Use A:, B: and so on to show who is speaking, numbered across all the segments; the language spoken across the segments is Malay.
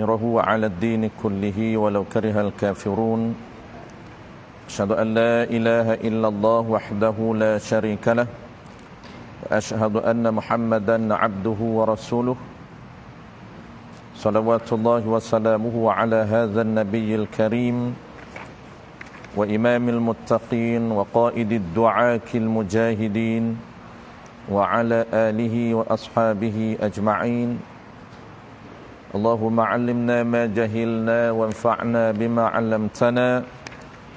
A: ليظهره على الدين كله ولو كره الكافرون أشهد أن لا إله إلا الله وحده لا شريك له وأشهد أن محمدا عبده ورسوله صلوات الله وسلامه على هذا النبي الكريم وإمام المتقين وقائد الدعاة المجاهدين وعلى آله وأصحابه أجمعين اللهم علمنا ما جهلنا وانفعنا بما علمتنا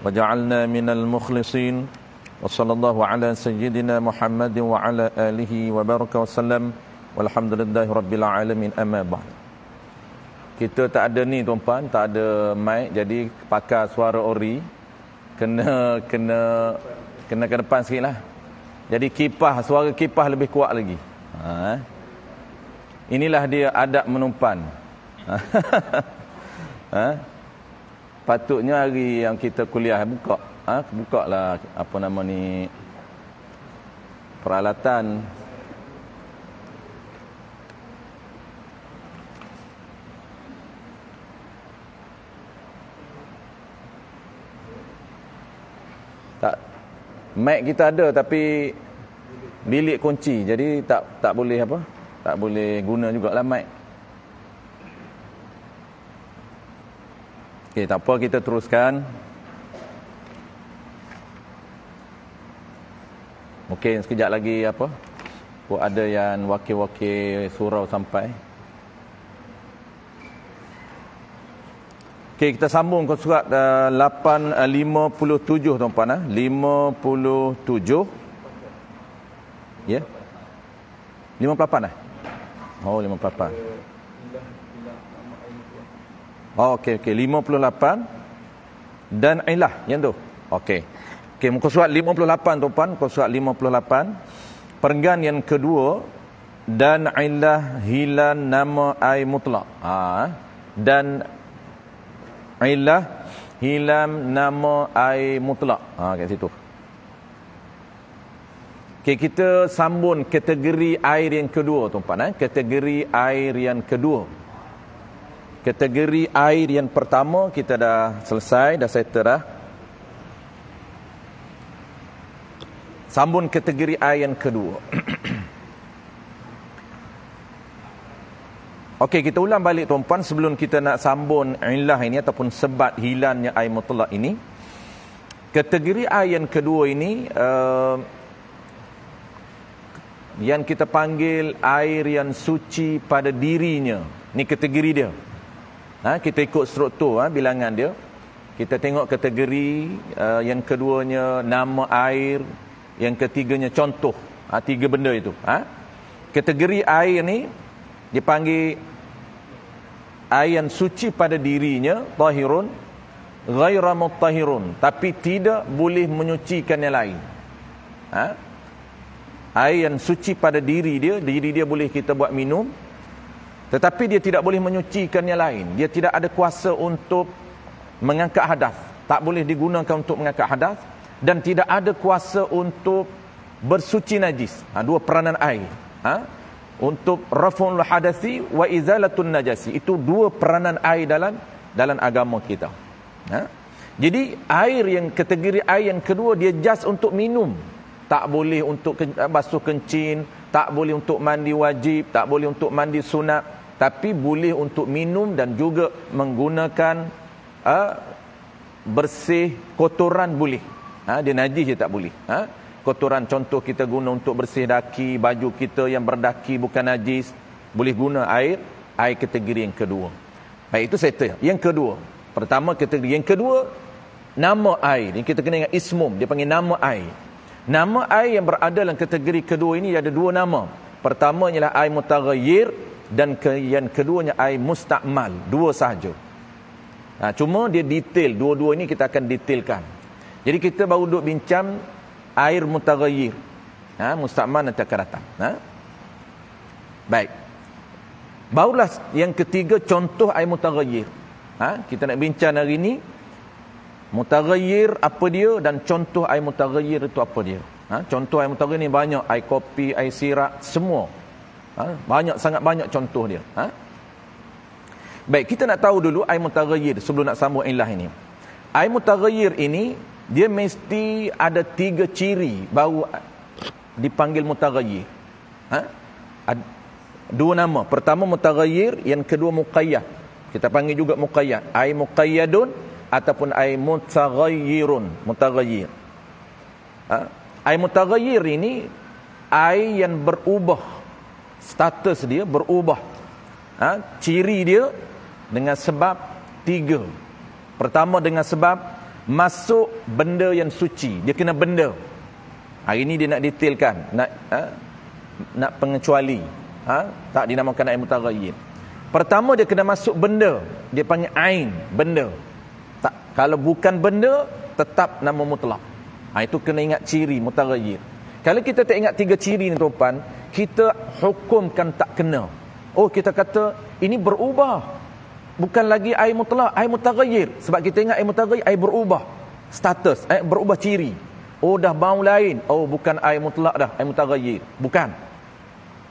A: وجعلنا من المخلصين وصلى الله على سيدنا محمد وعلى آله وبارك وسلم والحمد لله رب العالمين أما بعد. Kita tak ada ni tuan-tuan, tak ada mic, jadi pakai suara ori, kena ke depan sikitlah. Jadi kipas, suara kipas lebih kuat lagi. Inilah dia adab menumpan. Patutnya hari yang kita kuliah buka lah apa nama ni, peralatan. Tak, mic kita ada tapi bilik kunci, jadi tak boleh apa? Tak boleh guna jugalah mic. Okey, tak apa, kita teruskan. Mungkin sekejap lagi apa? Ada yang wakil-wakil surau sampai. Okey, kita sambung ke surat 57 tuan-tuan. 57. Ya? 58 Oh, 58. Oh, okey. 58 dan ilah yang tu. Okey. Okey, muka surat 58 tuan-tuan, muka surat 58. Perenggan yang kedua, dan ilah hilan nama ai mutlak. Dan ilah hilam nama ai mutlak. Kat situ. Okey, kita sambung kategori air yang kedua tuan-tuan. Kategori air yang kedua. Kategori air yang pertama kita dah selesai, dah settle dah. Sambung kategori air yang kedua. Okey, kita ulang balik tuan-tuan sebelum kita nak sambung ilah ini ataupun sebab hilangnya air mutlak ini. Kategori air yang kedua ini yang kita panggil air yang suci pada dirinya. Ni kategori dia. Kita ikut struktur bilangan dia. Kita tengok kategori yang keduanya nama air, yang ketiganya contoh. Tiga benda itu. Kategori air ni dipanggil air yang suci pada dirinya, tahirun ghaira mutahhirun, tapi tidak boleh menyucikan yang lain. Air yang suci pada diri dia boleh kita buat minum, tetapi dia tidak boleh menyucikan yang lain. Dia tidak ada kuasa untuk mengangkat hadas, tak boleh digunakan untuk mengangkat hadas, dan tidak ada kuasa untuk bersuci najis. Dua peranan air. Untuk raf'ul hadasi wa izalatun najasi. Itu dua peranan air dalam agama kita. Jadi air yang kategori air yang kedua dia just untuk minum. Tak boleh untuk basuh kencing, tak boleh untuk mandi wajib, tak boleh untuk mandi sunat, tapi boleh untuk minum dan juga menggunakan bersih kotoran boleh. Dia najis dia tak boleh. Kotoran contoh kita guna untuk bersih daki, baju kita yang berdaki bukan najis, boleh guna air kategori yang kedua. Baik, itu settle. Yang kedua, pertama kategori yang kedua, nama air. Yang kita kena ingat ismum, dia panggil nama air. Nama air yang berada dalam kategori kedua ini ada dua nama. Pertama ialah air mutaghayyir dan yang keduanya air mustakmal. Dua sahaja. Cuma dia detail, dua-dua ini kita akan detailkan. Jadi kita baru duduk bincang air mutaghayyir. Mustakmal nanti akan datang. Baik. Barulah yang ketiga contoh air mutaghayyir. Kita nak bincang hari ini mutaghayyir apa dia dan contoh air mutaghayyir itu apa dia. Contoh air mutaghayyir ni banyak, air kopi, air sirap, semua. Banyak, sangat banyak contoh dia. Baik, kita nak tahu dulu air mutaghayyir sebelum nak sambung ilah ini. Air mutaghayyir ini dia mesti ada 3 ciri baru dipanggil mutaghayyir. Dua nama. Pertama mutaghayyir, yang kedua muqayyad. Kita panggil juga muqayyad. Air muqayyadun ataupun air mutaghayyirun, mutaghayyir. Air mutaghayyir ini air yang berubah, status dia berubah. Ciri dia dengan sebab 3. Pertama dengan sebab masuk benda yang suci, dia kena benda. Hari ini dia nak detailkan, nak pengecuali. Tak dinamakan air mutaghayyir. Pertama dia kena masuk benda, dia panggil ain, benda. Tak, kalau bukan benda tetap nama mutlak. Itu kena ingat ciri mutaghayyir. Kalau kita tak ingat 3 ciri ni tuan, kita hukumkan tak kena. Oh, kita kata ini berubah, bukan lagi air mutlak, air mutaghayyir. Sebab kita ingat air mutaghayyir, air berubah status, berubah ciri. Oh, dah bau lain. Oh, bukan air mutlak dah, air mutaghayyir. Bukan.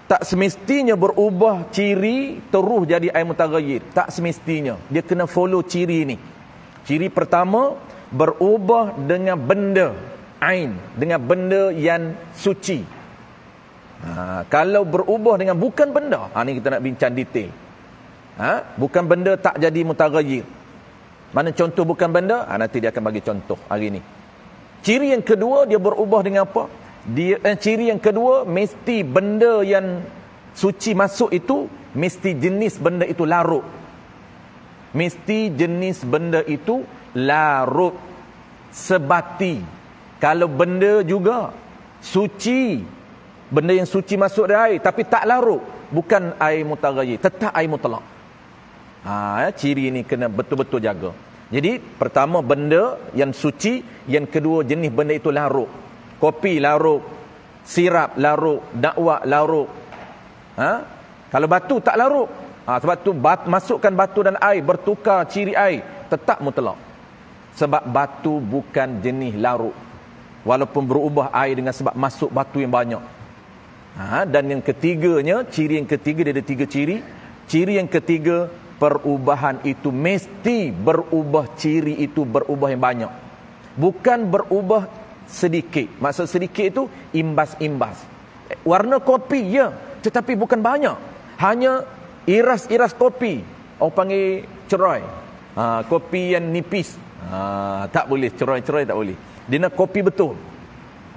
A: Tak semestinya berubah ciri terus jadi air mutaghayyir. Tak semestinya. Dia kena follow ciri ni. Ciri pertama, berubah dengan benda, ain, dengan benda yang suci. Kalau berubah dengan bukan benda, ni kita nak bincang detail. Bukan benda tak jadi mutaghayyir. Mana contoh bukan benda? Nanti dia akan bagi contoh hari ni. Ciri yang kedua, dia berubah dengan apa? Ciri yang kedua, mesti benda yang suci masuk itu, mesti jenis benda itu larut. Mesti jenis benda itu larut, sebati. Kalau benda juga suci, benda yang suci masuk dari air tapi tak larut, bukan air mutaghayyir, tetap air mutlak. Ciri ini kena betul-betul jaga. Jadi pertama benda yang suci, yang kedua jenis benda itu larut. Kopi larut, sirap larut, dakwah larut. Kalau batu tak larut. Sebab tu masukkan batu dan air, bertukar ciri air, tetap mutlak. Sebab batu bukan jenis larut. Walaupun berubah air dengan sebab masuk batu yang banyak. Dan yang ketiganya, ciri yang ketiga, dia ada 3 ciri. Ciri yang ketiga, perubahan itu mesti berubah, ciri itu berubah yang banyak. Bukan berubah sedikit. Maksud sedikit itu imbas-imbas. Warna kopi, ya, tetapi bukan banyak. Hanya iras-iras kopi. Orang panggil cerai. Kopi yang nipis. Tak boleh, cerai-cerai tak boleh. Dia nak kopi betul.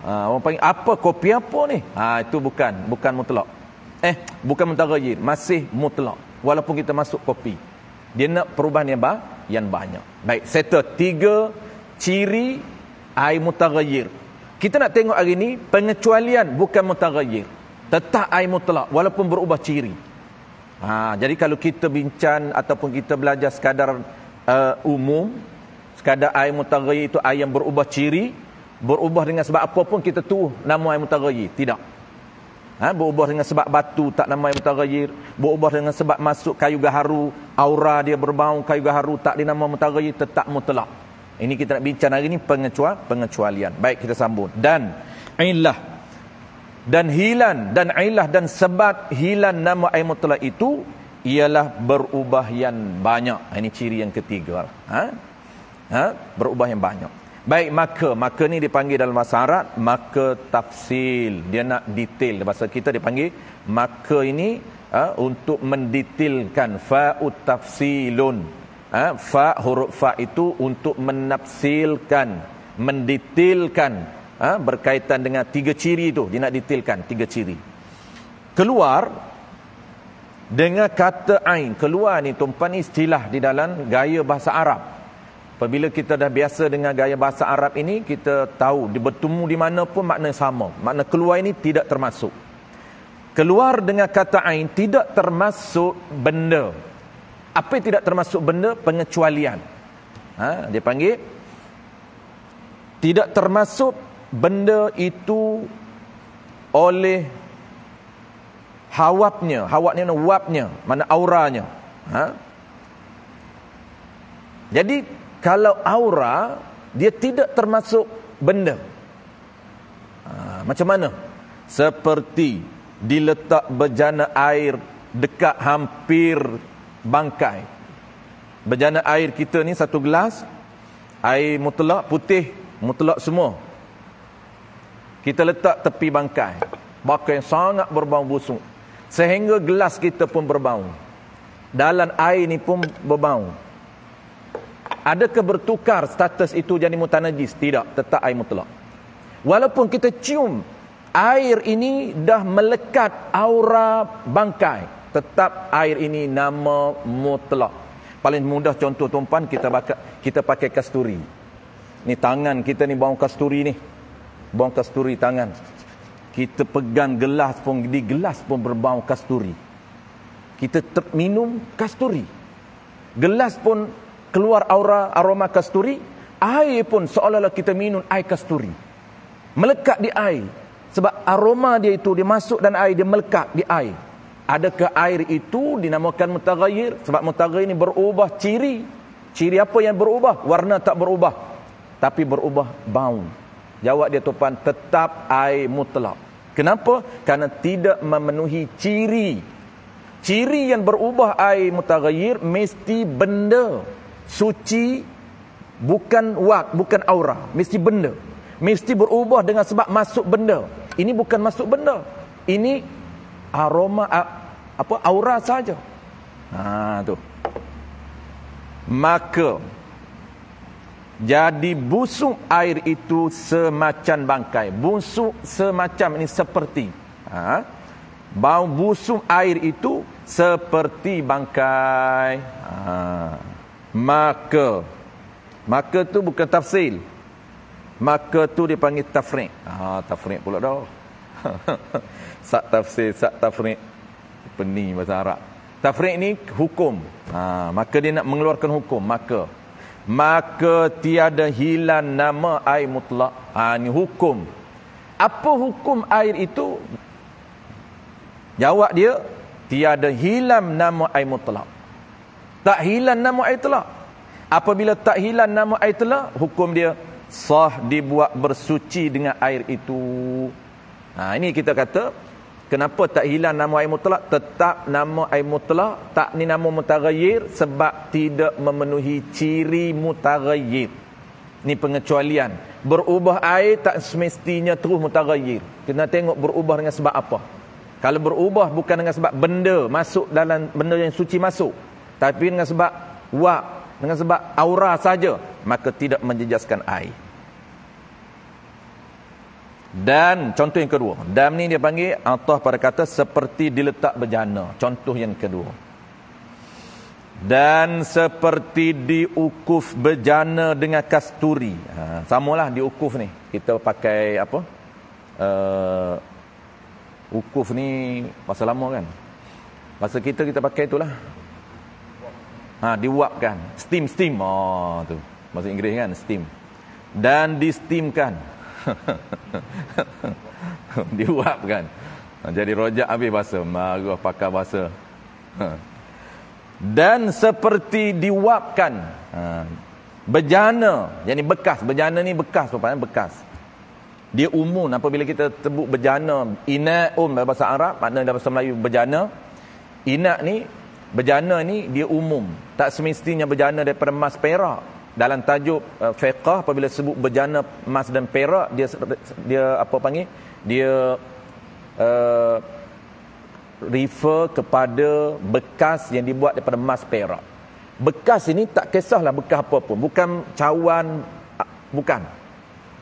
A: Orang panggil apa, kopi apa ni? Itu bukan mutlak. Bukan mutaghayyir, masih mutlak. Walaupun kita masuk kopi. Dia nak perubahan yang banyak. Baik, settle 3 ciri air mutaghayyir. Kita nak tengok hari ni pengecualian bukan mutaghayyir. Tetap air mutlak walaupun berubah ciri. Jadi kalau kita bincang ataupun kita belajar sekadar umum, sekadar air mutaghayyir itu air yang berubah ciri, berubah dengan sebab apa pun kita tu nama air mutaghayyir. Tidak. Berubah dengan sebab batu tak nama air mutaghayyir. Berubah dengan sebab masuk kayu gaharu, aura dia berbau kayu gaharu, tak dinama mutaghayyir, tetap mutlak. Ini kita nak bincang hari ini pengecualian. Baik, kita sambung. Dan ilah dan hilan dan ilah dan sebab hilan nama air mutlak itu ialah berubah yang banyak. Ini ciri yang ketiga. Berubah yang banyak. Baik, maka ni dipanggil dalam bahasa Arab maka tafsil. Dia nak detail. Bahasa kita dipanggil maka ini untuk mendetailkan. Fa'ut tafsilun. Huruf fa itu untuk menafsilkan, mendetailkan, berkaitan dengan 3 ciri itu. Dia nak detailkan 3 ciri. Keluar dengan kata ain. Keluar ni tumpan istilah di dalam gaya bahasa Arab. Apabila kita dah biasa dengan gaya bahasa Arab ini, kita tahu bertemu di mana pun makna sama. Makna keluar ini tidak termasuk. Keluar dengan kata ain tidak termasuk benda. Apa yang tidak termasuk benda? Pengecualian. Dia panggil tidak termasuk benda itu oleh hawapnya. Hawapnya mana? Wapnya. Mana auranya. Jadi kalau aura, dia tidak termasuk benda. Macam mana? Seperti diletak bejana air dekat hampir bangkai. Bejana air kita ni satu gelas, air mutlak, putih, mutlak semua. Kita letak tepi bangkai. Bangkai yang sangat berbau busuk. Sehingga gelas kita pun berbau. Dalam air ni pun berbau. Adakah bertukar status itu jadi mutanajis? Tidak, tetap air mutlak. Walaupun kita cium air ini dah melekat aura bangkai, tetap air ini nama mutlak. Paling mudah contoh tuan-puan, kita pakai kasturi. Ni tangan kita ni bau kasturi ni. Bau kasturi tangan. Kita pegang gelas pun, di gelas pun berbau kasturi. Kita minum kasturi. Gelas pun keluar aroma kasturi. Air pun seolah-olah kita minum air kasturi. Melekat di air. Sebab aroma dia itu, dia masuk dan air, dia melekat di air. Adakah air itu dinamakan mutaghayyir? Sebab mutaghayyir ini berubah ciri. Ciri apa yang berubah? Warna tak berubah, tapi berubah bau. Jawab dia tuan, tetap air mutlak. Kenapa? Kerana tidak memenuhi ciri. Ciri yang berubah air mutaghayyir mesti benda suci, bukan bukan aura, mesti benda. Mesti berubah dengan sebab masuk benda. Ini bukan masuk benda. Ini aroma aura saja. Tu. Maka jadi busuk air itu semacam bangkai. Busuk semacam ini seperti. Bau busuk air itu seperti bangkai. Maka tu bukan tafsil. Maka tu dipanggil tafriq. Tafriq pula dah. Sak tafsir, sak tafriq. Pening bahasa Arab. Tafriq ni hukum. Maka dia nak mengeluarkan hukum. Maka tiada hilang nama air mutlak. Ni hukum. Apa hukum air itu? Jawab dia, tiada hilang nama air mutlak. Tak hilang nama air telak. Apabila tak hilang nama air telak, hukum dia sah dibuat bersuci dengan air itu. Ini kita kata, kenapa tak hilang nama air mutlak? Tetap nama air mutlak. Tak ni nama mutaghayyir sebab tidak memenuhi ciri mutaghayyir. Ni pengecualian. Berubah air tak semestinya terus mutaghayyir. Kita tengok berubah dengan sebab apa. Kalau berubah bukan dengan sebab benda masuk dalam, benda yang suci masuk, tapi dengan sebab dengan sebab aura saja, maka tidak menjejaskan air. Dan contoh yang kedua, dam ni dia panggil atah pada kata seperti diletak bejana. Contoh yang kedua, dan seperti diukuf bejana dengan kasturi. Samalah diukuf ni, kita pakai apa, ukuf ni masa lama kan, masa kita pakai itulah, diuapkan, steam, tu bahasa Inggeris kan, steam, dan di steamkan. Diuapkan. Jadi rojak habis bahasa, marah pakar bahasa. Dan seperti diuapkan. Bejana, jadi bekas. Bejana ni bekas, bekas. Dia umum apabila kita sebut bejana, ina'um dalam bahasa Arab, maknanya dalam bahasa Melayu bejana. Ina' ni, bejana ni dia umum. Tak semestinya bejana daripada emas perak. Dalam tajuk fiqh, apabila sebut bejana emas dan perak, dia apa panggil? Dia refer kepada bekas yang dibuat daripada emas perak. Bekas ini tak kisahlah bekas apa pun. Bukan cawan, bukan.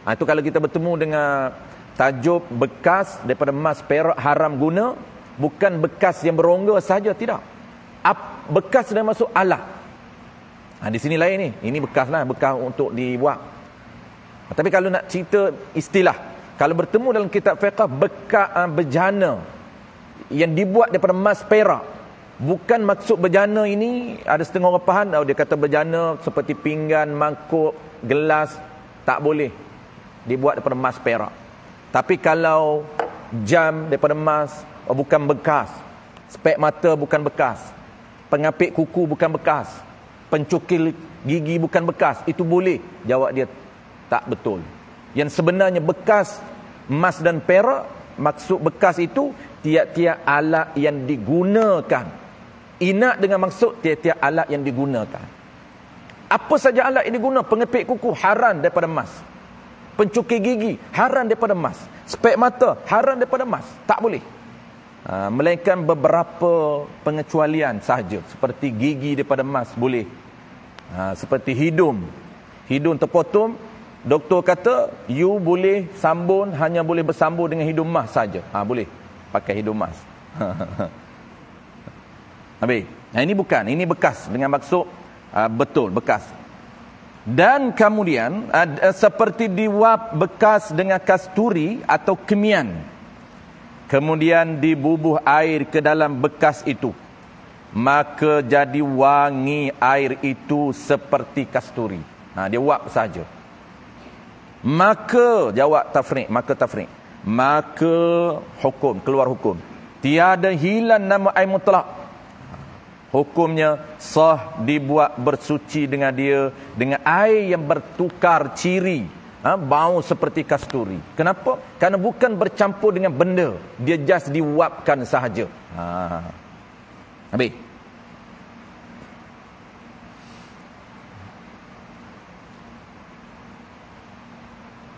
A: Itu kalau kita bertemu dengan tajuk bekas daripada emas perak haram guna, bukan bekas yang berongga saja, tidak. Bekas yang masuk alat. Di sini lain ni. Ini bekas lah, bekas untuk dibuat. Tapi kalau nak cerita istilah, kalau bertemu dalam kitab fiqh bekas bejana yang dibuat daripada emas perak, bukan maksud bejana ini, ada setengah orang faham, dia kata bejana seperti pinggan, mangkuk, gelas, tak boleh dibuat daripada emas perak. Tapi kalau jam daripada emas, bukan bekas. Spek mata bukan bekas. Pengapit kuku bukan bekas. Pencukil gigi bukan bekas. Itu boleh. Jawab dia, tak betul. Yang sebenarnya bekas emas dan perak, maksud bekas itu tiap-tiap alat yang digunakan. Inak dengan maksud tiap-tiap alat yang digunakan. Apa saja alat yang diguna, pengepit kuku haram daripada emas. Pencukir gigi haram daripada emas. Spek mata haram daripada emas. Tak boleh. Melainkan beberapa pengecualian sahaja. Seperti gigi daripada emas boleh. Seperti hidung terpotong, doktor kata you boleh sambung, hanya boleh bersambung dengan hidung emas saja. Boleh pakai hidung emas. Habis. Ini bukan, ini bekas dengan maksud betul bekas. Dan kemudian seperti diwap bekas dengan kasturi atau kemian, kemudian dibubuh air ke dalam bekas itu, maka jadi wangi air itu seperti kasturi. Dia wap saja. Maka jawab tafriq, maka hukum, keluar hukum, tiada hilang nama air mutlak. Hukumnya sah dibuat bersuci dengan dia dengan air yang bertukar ciri, bau seperti kasturi. Kenapa? Kerana bukan bercampur dengan benda, dia just diwapkan sahaja. Habis.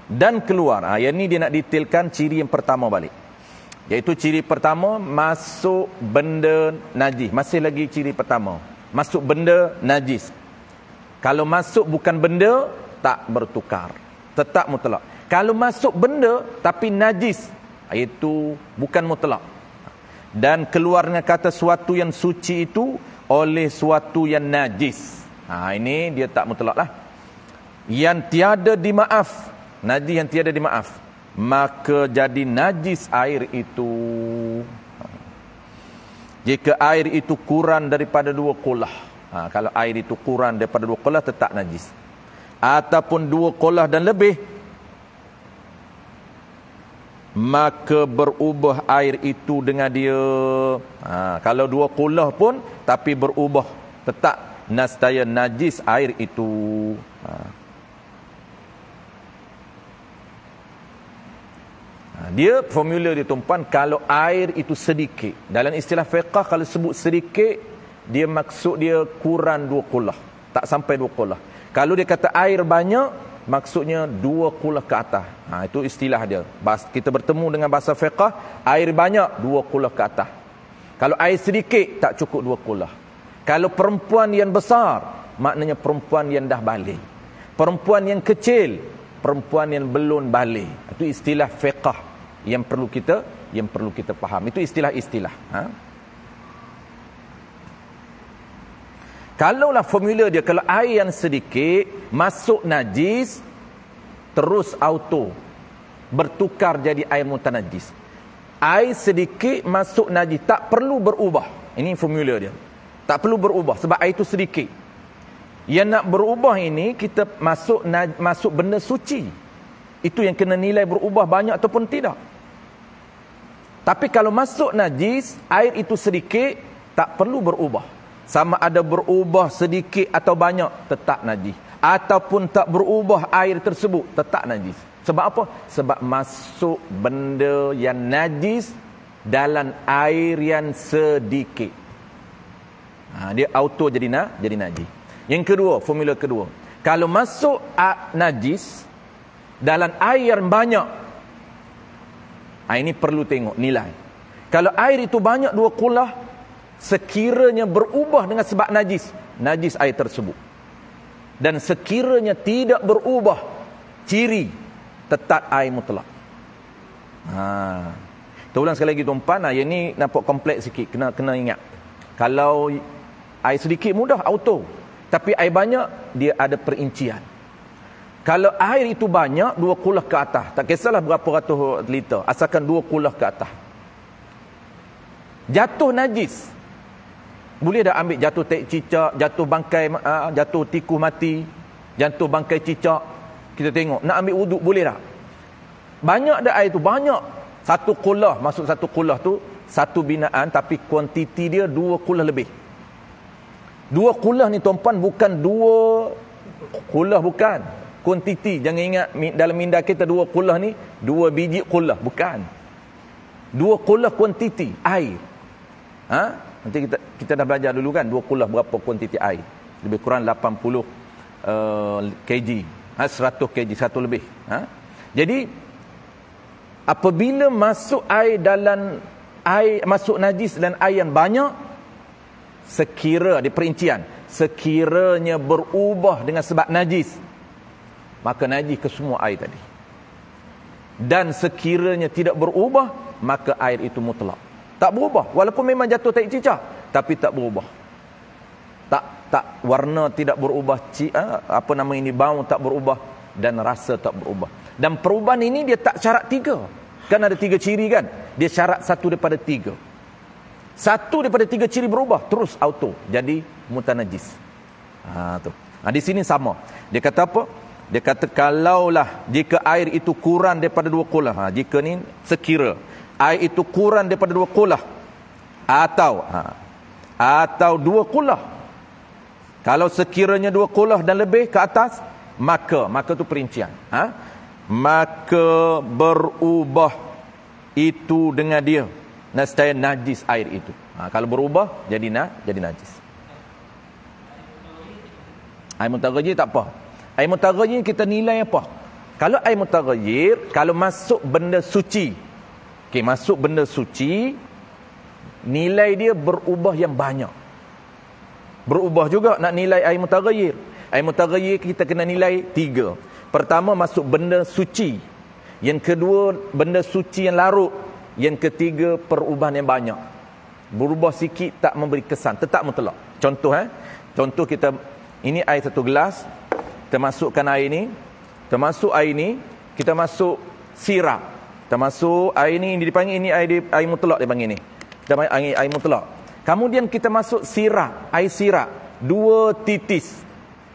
A: Dan keluar. Yang ni dia nak detailkan ciri yang pertama balik. Iaitu ciri pertama, masuk benda najis. Masih lagi ciri pertama, masuk benda najis. Kalau masuk bukan benda, tak bertukar, tetap mutlak. Kalau masuk benda tapi najis, iaitu bukan mutlak. Dan keluarnya kata suatu yang suci itu oleh suatu yang najis. Ini dia tak mutlak lah. Yang tiada dimaaf, najis yang tiada dimaaf, maka jadi najis air itu jika air itu kurang daripada 2 qolah. Kalau air itu kurang daripada 2 qolah, tetap najis. Ataupun 2 qolah dan lebih, maka berubah air itu dengan dia. Kalau 2 qolah pun tapi berubah, tetap nasdaya najis air itu. Dia formula dia tumpuan, kalau air itu sedikit. Dalam istilah fiqah, kalau sebut sedikit, dia maksud dia kurang 2 qolah, tak sampai 2 qolah. Kalau dia kata air banyak, maksudnya 2 qolah ke atas. Itu istilah dia. Kita bertemu dengan bahasa fiqah, air banyak 2 qolah ke atas. Kalau air sedikit, tak cukup 2 qolah. Kalau perempuan yang besar, maknanya perempuan yang dah balik. Perempuan yang kecil, perempuan yang belum balik. Itu istilah fiqah yang perlu kita faham. Itu istilah-istilah. Kalaulah formula dia, kalau air yang sedikit masuk najis, terus auto bertukar jadi air mutanajis. Air sedikit masuk najis, tak perlu berubah. Ini formula dia. Tak perlu berubah sebab air itu sedikit. Yang nak berubah ini, kita masuk benda suci. Itu yang kena nilai berubah banyak ataupun tidak. Tapi kalau masuk najis, air itu sedikit, tak perlu berubah. Sama ada berubah sedikit atau banyak, tetap najis. Ataupun tak berubah air tersebut, tetap najis. Sebab apa? Sebab masuk benda yang najis dalam air yang sedikit. Dia auto jadi najis. Yang kedua, formula kedua, kalau masuk najis dalam air yang banyak, ini perlu tengok nilai. Kalau air itu banyak 2 qolah, sekiranya berubah dengan sebab najis air tersebut, dan sekiranya tidak berubah ciri, tetap air mutlak. Kita ulang sekali lagi tuan-puan. Yang ni nampak kompleks sikit, kena ingat. Kalau air sedikit mudah auto, tapi air banyak dia ada perincian. Kalau air itu banyak 2 qolah ke atas, tak kisahlah berapa ratus liter, asalkan 2 qolah ke atas, jatuh najis. Boleh dah ambil jatuh tek cicak, jatuh bangkai, jatuh tikus mati, jatuh bangkai cicak, kita tengok nak ambil wuduk boleh tak? Banyak dah air tu, banyak. 1 qolah, maksud 1 qolah tu satu binaan, tapi kuantiti dia 2 qolah lebih. 2 qolah ni tuan-puan bukan 2 qolah, bukan kuantiti. Jangan ingat dalam minda kita 2 qolah ni 2 biji qolah, bukan. 2 qolah kuantiti air. Nanti kita dah belajar dulu kan 2 qolah berapa kuantiti air. Lebih kurang 80 kg. 100 kg, 1 lebih. Jadi apabila masuk air dalam air, masuk najis dan air yang banyak, sekira di perincian, sekiranya berubah dengan sebab najis, maka najis ke semua air tadi. Dan sekiranya tidak berubah, maka air itu mutlak. Tak berubah, walaupun memang jatuh tak cicak, tapi tak berubah. Tak warna tidak berubah, bau tak berubah, dan rasa tak berubah. Dan perubahan ini dia tak syarat 3. Kan ada 3 ciri kan? Dia syarat 1 daripada 3. 1 daripada 3 ciri berubah, terus auto jadi mutanajis. Tu. Di sini sama. Dia kata apa? Dia kata kalaulah jika air itu kurang daripada 2 kulah. Jika ni sekira air itu kurang daripada 2 kulah atau 2 kulah. Kalau sekiranya 2 kulah dan lebih ke atas, maka tu perincian. Maka berubah itu dengan dia, nescaya najis air itu. Kalau berubah jadi najis. Air mutaghayyir tak apa. Air mutaghayyir kita nilai apa? Kalau air mutaghayyir, kalau masuk benda suci, masuk benda suci, nilai dia berubah yang banyak. Berubah juga nak nilai air mutaghayyir. Air mutaghayyir kita kena nilai 3. Pertama, masuk benda suci. Yang kedua, benda suci yang larut. Yang ketiga, perubahan yang banyak. Berubah sikit tak memberi kesan, tetap mutlak. Contoh contoh kita, ini air 1 gelas, kita masukkan air ni, termasuk air ni, kita masuk sirap. Termasuk air ni dipanggil, ini air mutlak dia panggil ni. Kita panggil air mutlak. Kemudian kita masuk sirap, air sirap, 2 titis.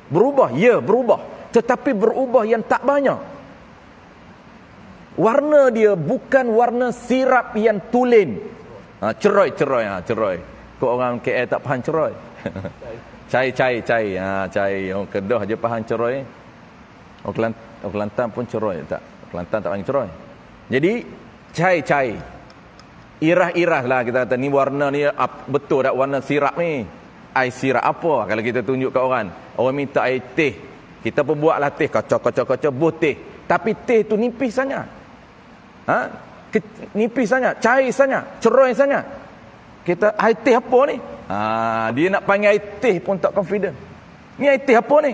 A: Berubah? Ya, berubah. Tetapi berubah yang tak banyak. Warna dia bukan warna sirap yang tulen. Ceroy. Kau orang KL tak faham ceroy. Cai. Oh, Kedah je faham ceroy. Kelantan pun ceroy tak. Kelantan tak panggil ceroy. Jadi cai. Irah-irah lah kita kata, ni warna ni betul tak warna sirap ni? Air sirap apa? Kalau kita tunjuk kat orang minta air teh, kita pun buatlah teh, kacau buh teh. Tapi teh tu nipis sangat. Nipis sangat, cair sangat, ceroy sangat. Kita air teh apa ni? Dia nak panggil air teh pun tak confident. Ni air teh apa ni?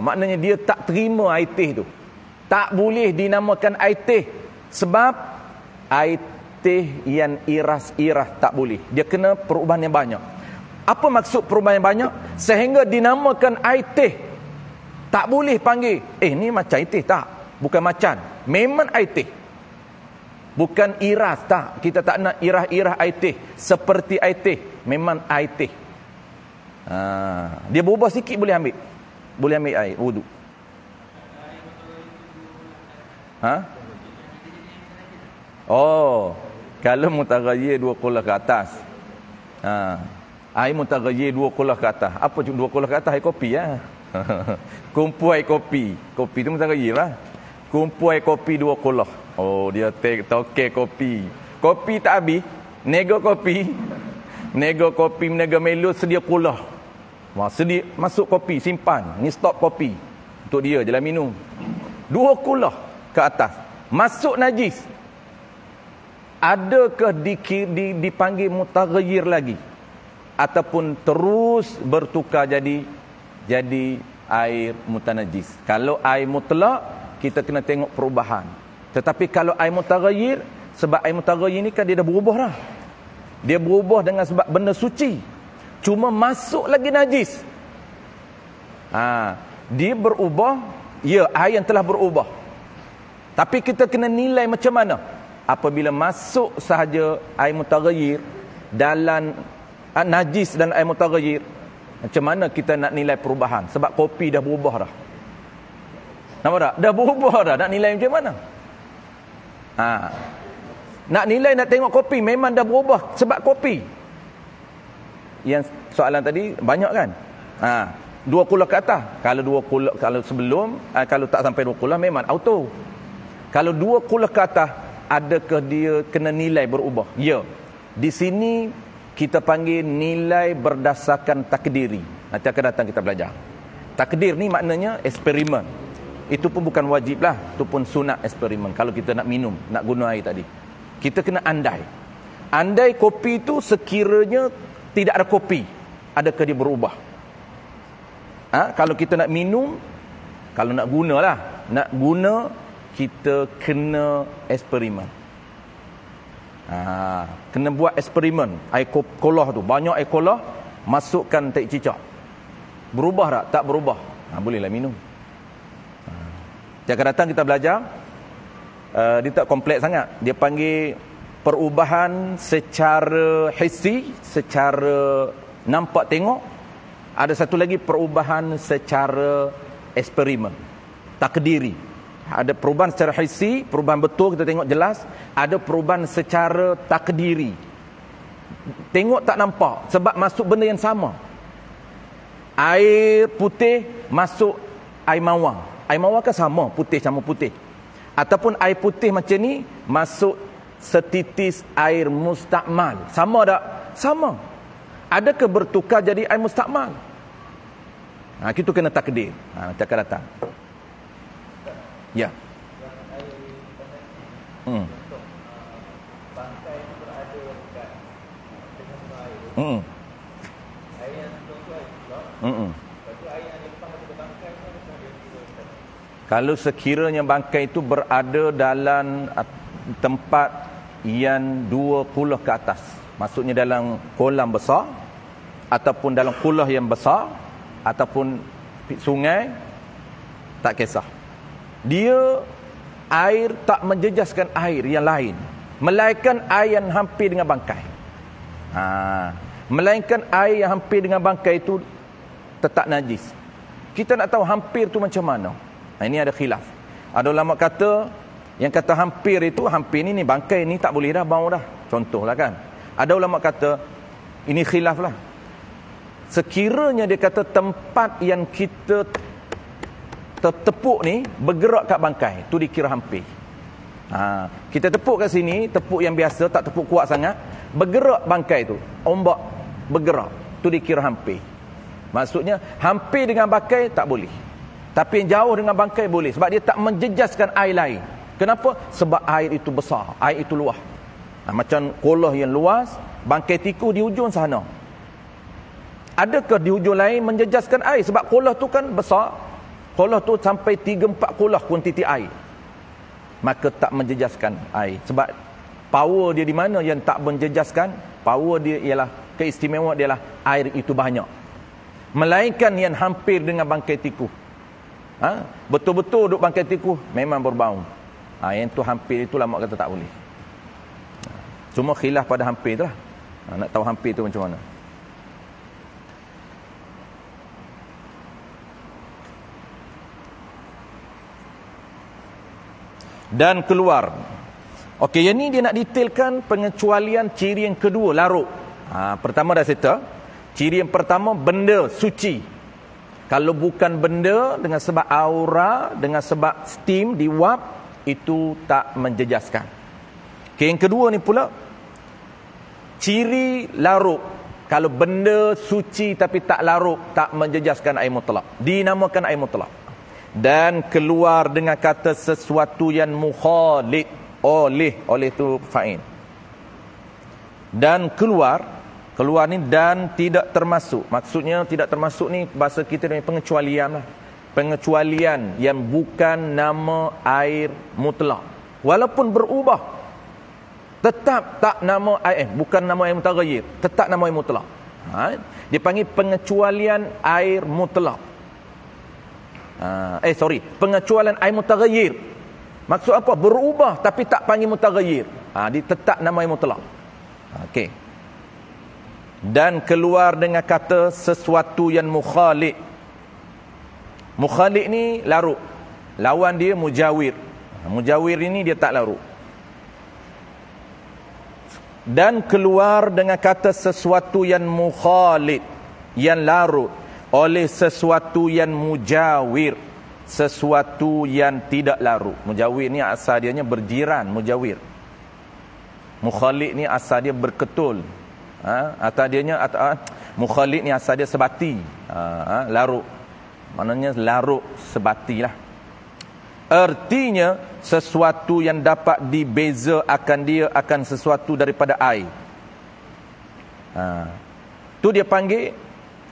A: Maknanya dia tak terima air teh tu. Tak boleh dinamakan air teh. Sebab air teh yang iras-iras tak boleh. Dia kena perubahan yang banyak. Apa maksud perubahan yang banyak? Sehingga dinamakan air teh. Tak boleh panggil, ni macam air teh. Tak. Bukan macam. Memang air teh. Bukan iras. Tak. Kita tak nak irah-irah air teh. Seperti air teh. Memang air teh. Dia berubah sikit boleh ambil. Boleh ambil air wudu. Kalau mutaghayyir 2 kulah ke atas. Air mutaghayyir 2 kulah ke atas. Apa 2 kulah ke atas? Air kopi kumpul air kopi. Kopi tu mutaghayyir lah. Kumpul air kopi 2 kulah. Dia toke kopi. Kopi tak habis. Nego kopi, menega melo, sedia kulah. Sedia masuk kopi, simpan. Ni stok kopi. Untuk dia je lah minum. 2 kulah ke atas. Masuk najis. Adakah dipanggil mutaghayyir lagi? Ataupun terus bertukar jadi air mutanajis? Kalau air mutlak, kita kena tengok perubahan. Tetapi kalau air mutaghayyir, sebab air mutaghayyir ni kan dia dah berubah dah. Dia berubah dengan sebab benda suci. Cuma masuk lagi najis. Dia berubah, ya, air yang telah berubah. Tapi kita kena nilai macam mana? Apabila masuk sahaja air mutaghayyir dalam najis dan air mutaghayyir, macam mana kita nak nilai perubahan? Sebab kopi dah berubah dah. Nampak tak? Dah berubah dah. Nak nilai macam mana? Nak nilai, nak tengok kopi, memang dah berubah sebab kopi. Yang soalan tadi banyak kan? 2 kulah ke atas. Kalau 2 kulah, kalau sebelum, kalau tak sampai 2 kulah memang auto. Kalau 2 kulah ke atas, adakah dia kena nilai berubah? Ya. Di sini kita panggil nilai berdasarkan takdiri. Nanti akan datang kita belajar. Takdir ni maknanya eksperimen. Itu pun bukan wajib lah, itu pun sunat eksperimen. Kalau kita nak minum, nak guna air tadi, kita kena andai. Andai kopi itu sekiranya tidak ada kopi, adakah dia berubah? Kalau kita nak minum, kalau nak guna lah, nak guna, kita kena eksperimen. Kena buat eksperimen. Air kolah tu, banyak air kolah, masukkan teh cicak. Berubah tak? Tak berubah. Bolehlah minum. Dia akan datang kita belajar. Dia tak kompleks sangat. Dia panggil perubahan secara hissi, secara nampak tengok. Ada satu lagi perubahan secara eksperimen, takdiri. Ada perubahan secara hissi, perubahan betul kita tengok jelas. Ada perubahan secara takdiri, tengok tak nampak sebab masuk benda yang sama. Air putih masuk air mawar. Air mawar kan sama, putih sama putih. Ataupun air putih macam ni masuk setitis air mustakmal. Sama tak? Sama. Adakah bertukar jadi air mustakmal? Kita kena takdir. Nanti akan datang. Ya.
B: Bangkai itu berada dekat dengan air. Air yang tu air pula. Lepas tu air yang lepas daripada bangkai tu ada dia.
A: Kalau sekiranya bangkai itu berada dalam tempat yang 20 ke atas, maksudnya dalam kolam besar ataupun dalam kulah yang besar ataupun sungai, tak kisah. Dia air tak menjejaskan air yang lain, melainkan air yang hampir dengan bangkai. Melainkan air yang hampir dengan bangkai itu tetap najis. Kita nak tahu hampir tu macam mana. Ini ada khilaf. Ada ulama kata, yang kata hampir itu, hampir ni bangkai ni tak boleh dah bau dah. Contohlah kan. Ada ulama kata, ini khilaf lah. Sekiranya dia kata tempat yang kita tepuk ni bergerak kat bangkai, tu dikira hampir. Kita tepuk kat sini, tepuk yang biasa, tak tepuk kuat sangat, bergerak bangkai tu, ombak bergerak, tu dikira hampir. Maksudnya hampir dengan bangkai tak boleh, tapi yang jauh dengan bangkai boleh, sebab dia tak menjejaskan air lain. Kenapa? Sebab air itu besar, air itu luas. Macam kolah yang luas, bangkai tikus di ujung sana. Adakah di ujung lain menjejaskan air? Sebab kolah tu kan besar, kolah tu sampai 3-4 kolah kuantiti air, maka tak menjejaskan air. Sebab power dia di mana yang tak menjejaskan? Power dia ialah, keistimewaan dia ialah air itu banyak, melainkan yang hampir dengan bangkai tikus. Betul-betul duduk bangkai tikus memang berbau. Yang tu hampir itu lama kata tak boleh. Cuma khilaf pada hampir tu lah. Nak tahu hampir tu macam mana. Dan keluar. Okey, yang ni dia nak detailkan pengecualian ciri yang kedua, larut. Pertama dah settle. Ciri yang pertama, benda suci. Kalau bukan benda, dengan sebab aura, dengan sebab steam diwap, itu tak menjejaskan. Okey, yang kedua ni pula, ciri larut. Kalau benda suci tapi tak larut, tak menjejaskan air mutlak, dinamakan air mutlak. Dan keluar dengan kata sesuatu yang mukhalid, oleh tu fa'il. Dan keluar ni dan tidak termasuk. Maksudnya tidak termasuk ni bahasa kita ni pengecualian lah. Pengecualian yang bukan nama air mutlak. Walaupun berubah, tetap tak nama air, bukan nama air mutaghayyir, tetap nama air mutlak. Dia panggil pengecualian air mutlak. Pengecualian air mutaghayyir. Maksud apa? Berubah tapi tak panggil mutaghayyir. Dia tetap nama air mutlak. Okey. Dan keluar dengan kata sesuatu yang mukhalid. Mukhalid ni larut. Lawan dia mujawir. Mujawir ini dia tak larut. Dan keluar dengan kata sesuatu yang mukhalid, yang larut, oleh sesuatu yang mujawir, sesuatu yang tidak larut. Mujawir ni asal dianya berjiran, mujawir. Mukhalid ni asal dia berketul. Atau dianya mukhalid ni asal dia sebati, larut. maknanya larut sebati lah. Artinya sesuatu yang dapat dibeza akan dia akan sesuatu daripada air. Tu dia panggil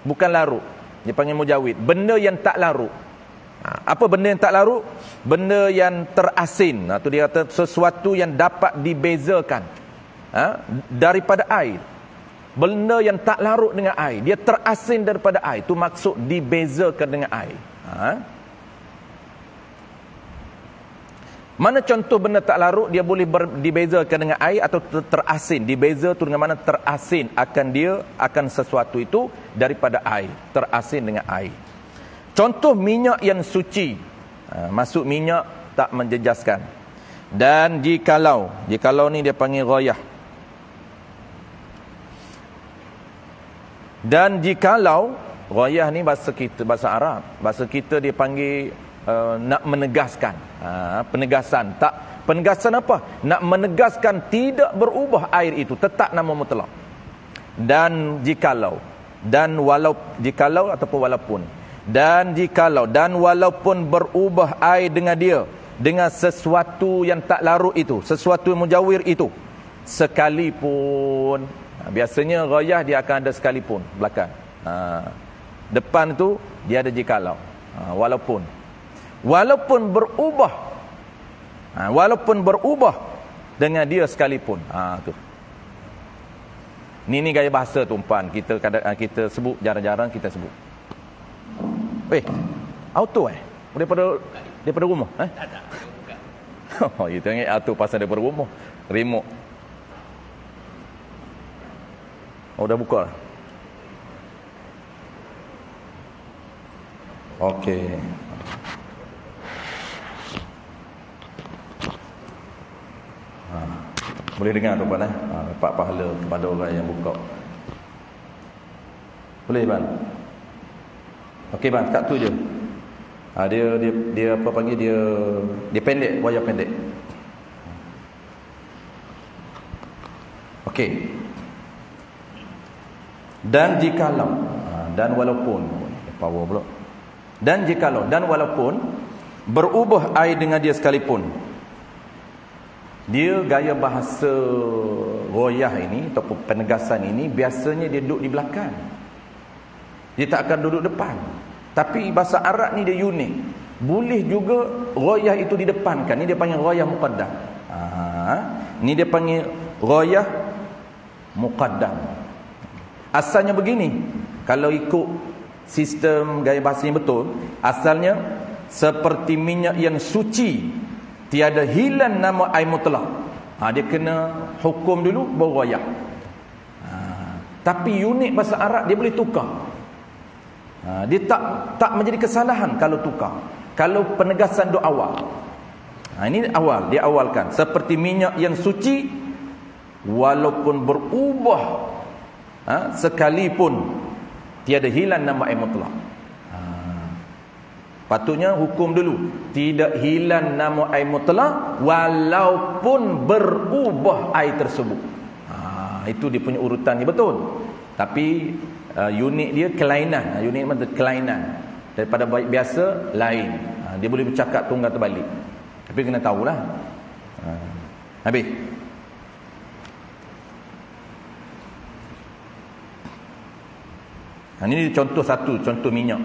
A: bukan larut, dia panggil mujawid, benda yang tak larut. Apa benda yang tak larut? Benda yang terasin. Tu dia kata sesuatu yang dapat dibezakan daripada air. Benda yang tak larut dengan air, dia terasin daripada air. Itu maksud dibezakan dengan air. Mana contoh benda tak larut dia boleh dibezakan dengan air atau terasin? Dibeza tu dengan mana? Terasin akan dia akan sesuatu itu daripada air, terasin dengan air. Contoh minyak yang suci, masuk minyak tak menjejaskan. Dan jikalau ni dia panggil ghayah. Dan jikalau, ghayah ni bahasa kita, bahasa Arab, bahasa kita dia panggil nak menegaskan, penegasan. Penegasan apa? Nak menegaskan tidak berubah air itu, tetap nama mutlak. Dan jikalau, dan walau, jikalau ataupun walaupun, dan jikalau, dan walaupun berubah air dengan dia, dengan sesuatu yang tak larut itu, sesuatu yang mujawir itu, sekalipun. Biasanya ghayah dia akan ada sekalipun belakang. Depan tu dia ada jikalau. Walaupun berubah, walaupun berubah dengan dia sekalipun. Tu. Ni gaya bahasa tumpan kita sebut, jarang-jarang kita sebut. Auto daripada rumah?
B: Tak.
A: Oh, itu ingat auto pasal daripada rumah. Remote. Oh, dah buka lah. Okey. Boleh dengar tu Pan dapat pahala kepada orang yang buka. Boleh Pan? Okey Pan, kat tu je. Dia apa panggil, dia pendek, wayar pendek. Okey. Dan jikalau, dan walaupun, power pula. Dan jikalau, dan walaupun berubah air dengan dia sekalipun. Dia gaya bahasa ghayah ini ataupun penegasan ini biasanya dia duduk di belakang. Dia tak akan duduk depan. Tapi bahasa Arab ni dia unik. Boleh juga ghayah itu di depankan. Ni dia panggil ghayah muqaddam. Ni dia panggil ghayah muqaddam. Asalnya begini. Kalau ikut sistem gaya bahasanya betul, asalnya seperti minyak yang suci, tiada hilang nama air mutlak. Dia kena hukum dulu baru ghayah. Tapi unik bahasa Arab dia boleh tukar. Dia tak menjadi kesalahan kalau tukar. Kalau penegasan duk awal. Ini awal, dia awalkan seperti minyak yang suci walaupun berubah sekalipun tiada hilang nama air mutlak. Patutnya hukum dulu, tidak hilang nama air mutlak walaupun berubah air tersebut. Itu dia punya urutan ni betul. Tapi unit dia kelainan. Unit mana kelainan daripada baik biasa lain. Dia boleh bercakap tunggal terbalik. Tapi kena tahulah. Habis. Ini contoh satu, contoh minyak.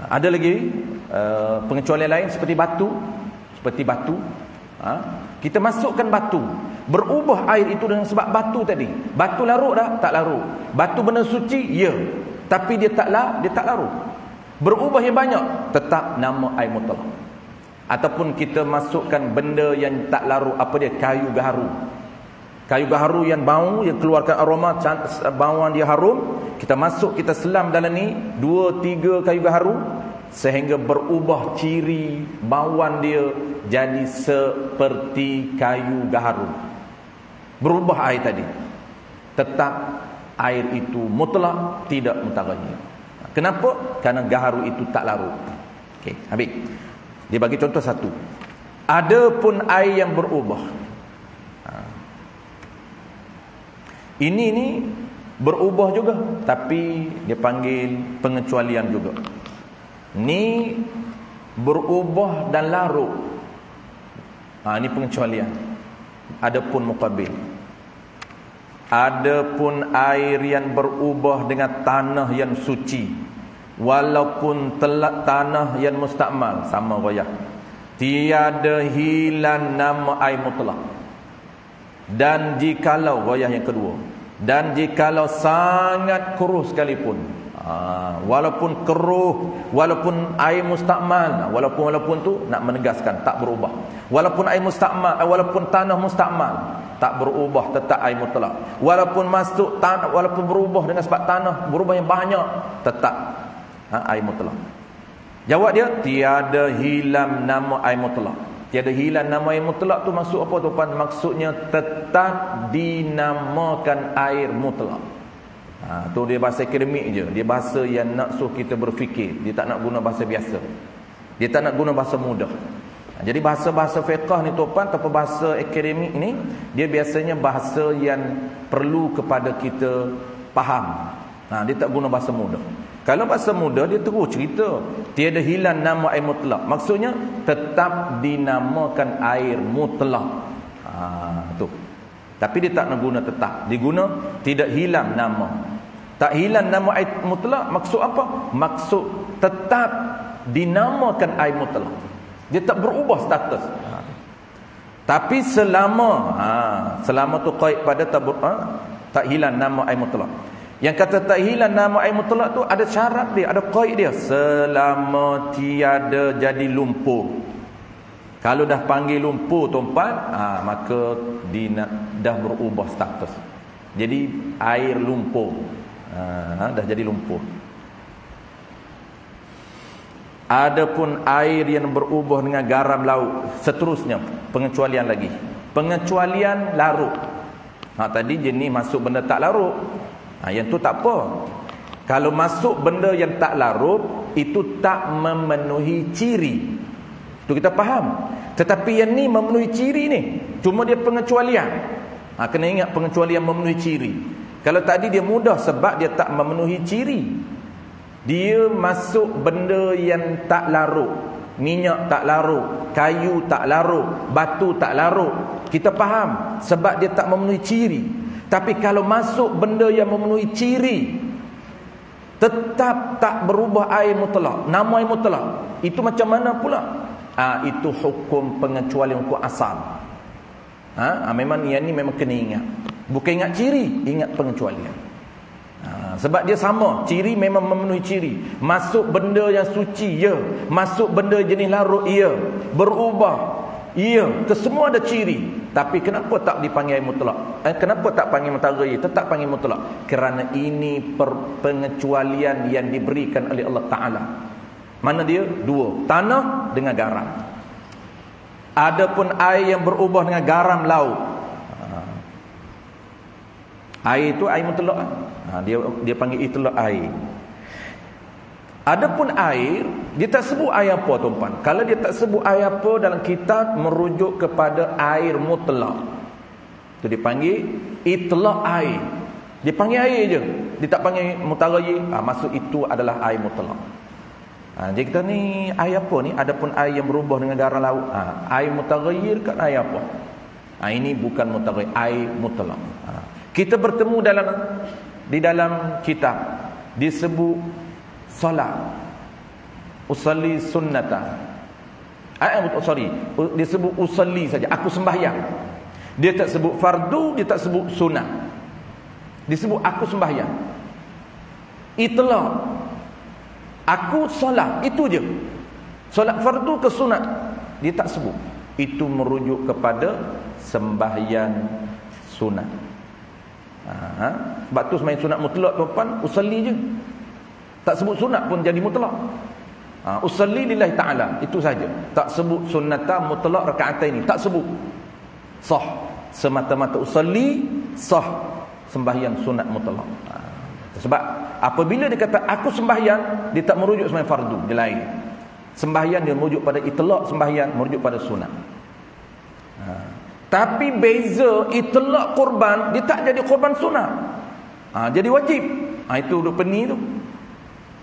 A: Ada lagi pengecualian lain seperti batu. Kita masukkan batu, berubah air itu dengan sebab batu tadi. Batu larut dah? Tak larut. Batu benda suci? Ya. Tapi dia tak larut. Berubah yang banyak, tetap nama air mutlak. Ataupun kita masukkan benda yang tak larut, apa dia? Kayu gaharu. Kayu gaharu yang bau, yang keluarkan aroma, bauan dia harum. Kita masuk, kita selam dalam ni 2-3 kayu gaharu, sehingga berubah ciri bauan dia jadi seperti kayu gaharu. Berubah air tadi. Tetap air itu mutlak, tidak mutaghayyir. Kenapa? Kerana gaharu itu tak larut. Okey, habis. Dia bagi contoh satu. Adapun air yang berubah. Ini ni Berubah juga, tapi dia panggil pengecualian juga. Ni berubah dan larut. Ini pengecualian. Adapun muqabil, adapun air yang berubah dengan tanah yang suci, walaupun tanah yang mustakmal, sama ghayah. Tiada hilang nama air mutlak. Dan jikalau ghayah yang kedua, dan jikalau sangat keruh sekalipun, walaupun keruh, walaupun air mustakmal, walaupun tu nak menegaskan tak berubah, walaupun air mustakmal, walaupun tanah mustakmal tak berubah, tetap air mutlak. Walaupun masuk tanah, walaupun berubah dengan sebab tanah berubah yang banyak, tetap air mutlak. Jawab dia, tiada hilang nama air mutlak. Tiada hilang nama air mutlak tu maksud apa tuan? Maksudnya tetap dinamakan air mutlak. Tu dia bahasa akademik je. Dia bahasa yang nak suruh kita berfikir. Dia tak nak guna bahasa biasa. Dia tak nak guna bahasa mudah. Jadi bahasa-bahasa fiqh ni tuan, atau bahasa akademik ni, dia biasanya bahasa yang perlu kepada kita faham. Dia tak guna bahasa mudah. Kalau bahasa mudah, dia terus cerita tiada hilang nama air mutlak. Maksudnya tetap dinamakan air mutlak. Tu. Tapi dia tak nak guna tetap. Dia guna tidak hilang nama. Tak hilang nama air mutlak, maksud apa? Maksud tetap dinamakan air mutlak. Dia tak berubah status. Tapi selama tu qaid pada tak hilang nama air mutlak. Yang kata tak hilang nama air mutlak tu ada syarat dia, ada qaid dia. Selama tiada jadi lumpur. Kalau dah panggil lumpur tuan, maka dah berubah status. Jadi air lumpur. Dah jadi lumpur. Adapun air yang berubah dengan garam laut, seterusnya pengecualian lagi. Pengecualian larut. Tadi jenis masuk benda tak larut. Yang tu tak apa. Kalau masuk benda yang tak larut, itu tak memenuhi ciri. Tu kita faham. Tetapi yang ni memenuhi ciri ni. Cuma dia pengecualian. Kena ingat pengecualian memenuhi ciri. Kalau tadi dia mudah sebab dia tak memenuhi ciri. Dia masuk benda yang tak larut. Minyak tak larut, kayu tak larut, batu tak larut. Kita faham sebab dia tak memenuhi ciri. Tapi kalau masuk benda yang memenuhi ciri, tetap tak berubah air mutlak, nama air mutlak. Itu macam mana pula? Itu hukum pengecualian, hukum asal. Memang yang ni memang kena ingat. Bukan ingat ciri, ingat pengecualian. Sebab dia sama, ciri memang memenuhi ciri. Masuk benda yang suci, ya. Masuk benda jenis larut, ya. Berubah, ya. Kesemua ada ciri. Tapi kenapa tak dipanggil mutlak? Kenapa tak panggil mutaghayyir? Tetap panggil mutlak. Kerana ini pengecualian yang diberikan oleh Allah Ta'ala. Mana dia? Dua. Tanah dengan garam. Adapun air yang berubah dengan garam laut. Air itu air mutlak. Dia panggil itulah air. Adapun air, dia tak sebut air apa tuan. Kalau dia tak sebut air apa dalam kitab, merujuk kepada air mutlak. Itu dipanggil itlaq air. Dia panggil air je. Dia tak panggil mutaghayyir. Maksud itu adalah air mutlak. Jadi kita ni air apa ni? Adapun air yang berubah dengan garam laut. Air mutaghayyir kan air apa? Ini bukan mutaghayyir, air mutlak. Kita bertemu di dalam kitab disebut solat, usalli sunnata. Dia sebut usalli saja, aku sembahyang. Dia tak sebut fardu, dia tak sebut sunnah. Dia sebut aku sembahyang. Itulah aku solat, itu je. Solat fardu ke sunat dia tak sebut. Itu merujuk kepada sembahyang sunat. Sebab tu sembahyang sunat mutlak tuan, usalli je. Tak sebut sunat pun jadi mutlak. Usalli lillahi ta'ala, itu saja. Tak sebut sunnata mutlak raka'atain ini, tak sebut. Sah semata-mata usalli, sah sembahyang sunat mutlak. Sebab apabila dia kata aku sembahyang, dia tak merujuk sembahyang fardu, dia lain. Sembahyang dia merujuk pada itlaq sembahyang, merujuk pada sunat. Tapi beza itlaq korban, dia tak jadi korban sunat. Jadi wajib. Itu duk peni tu.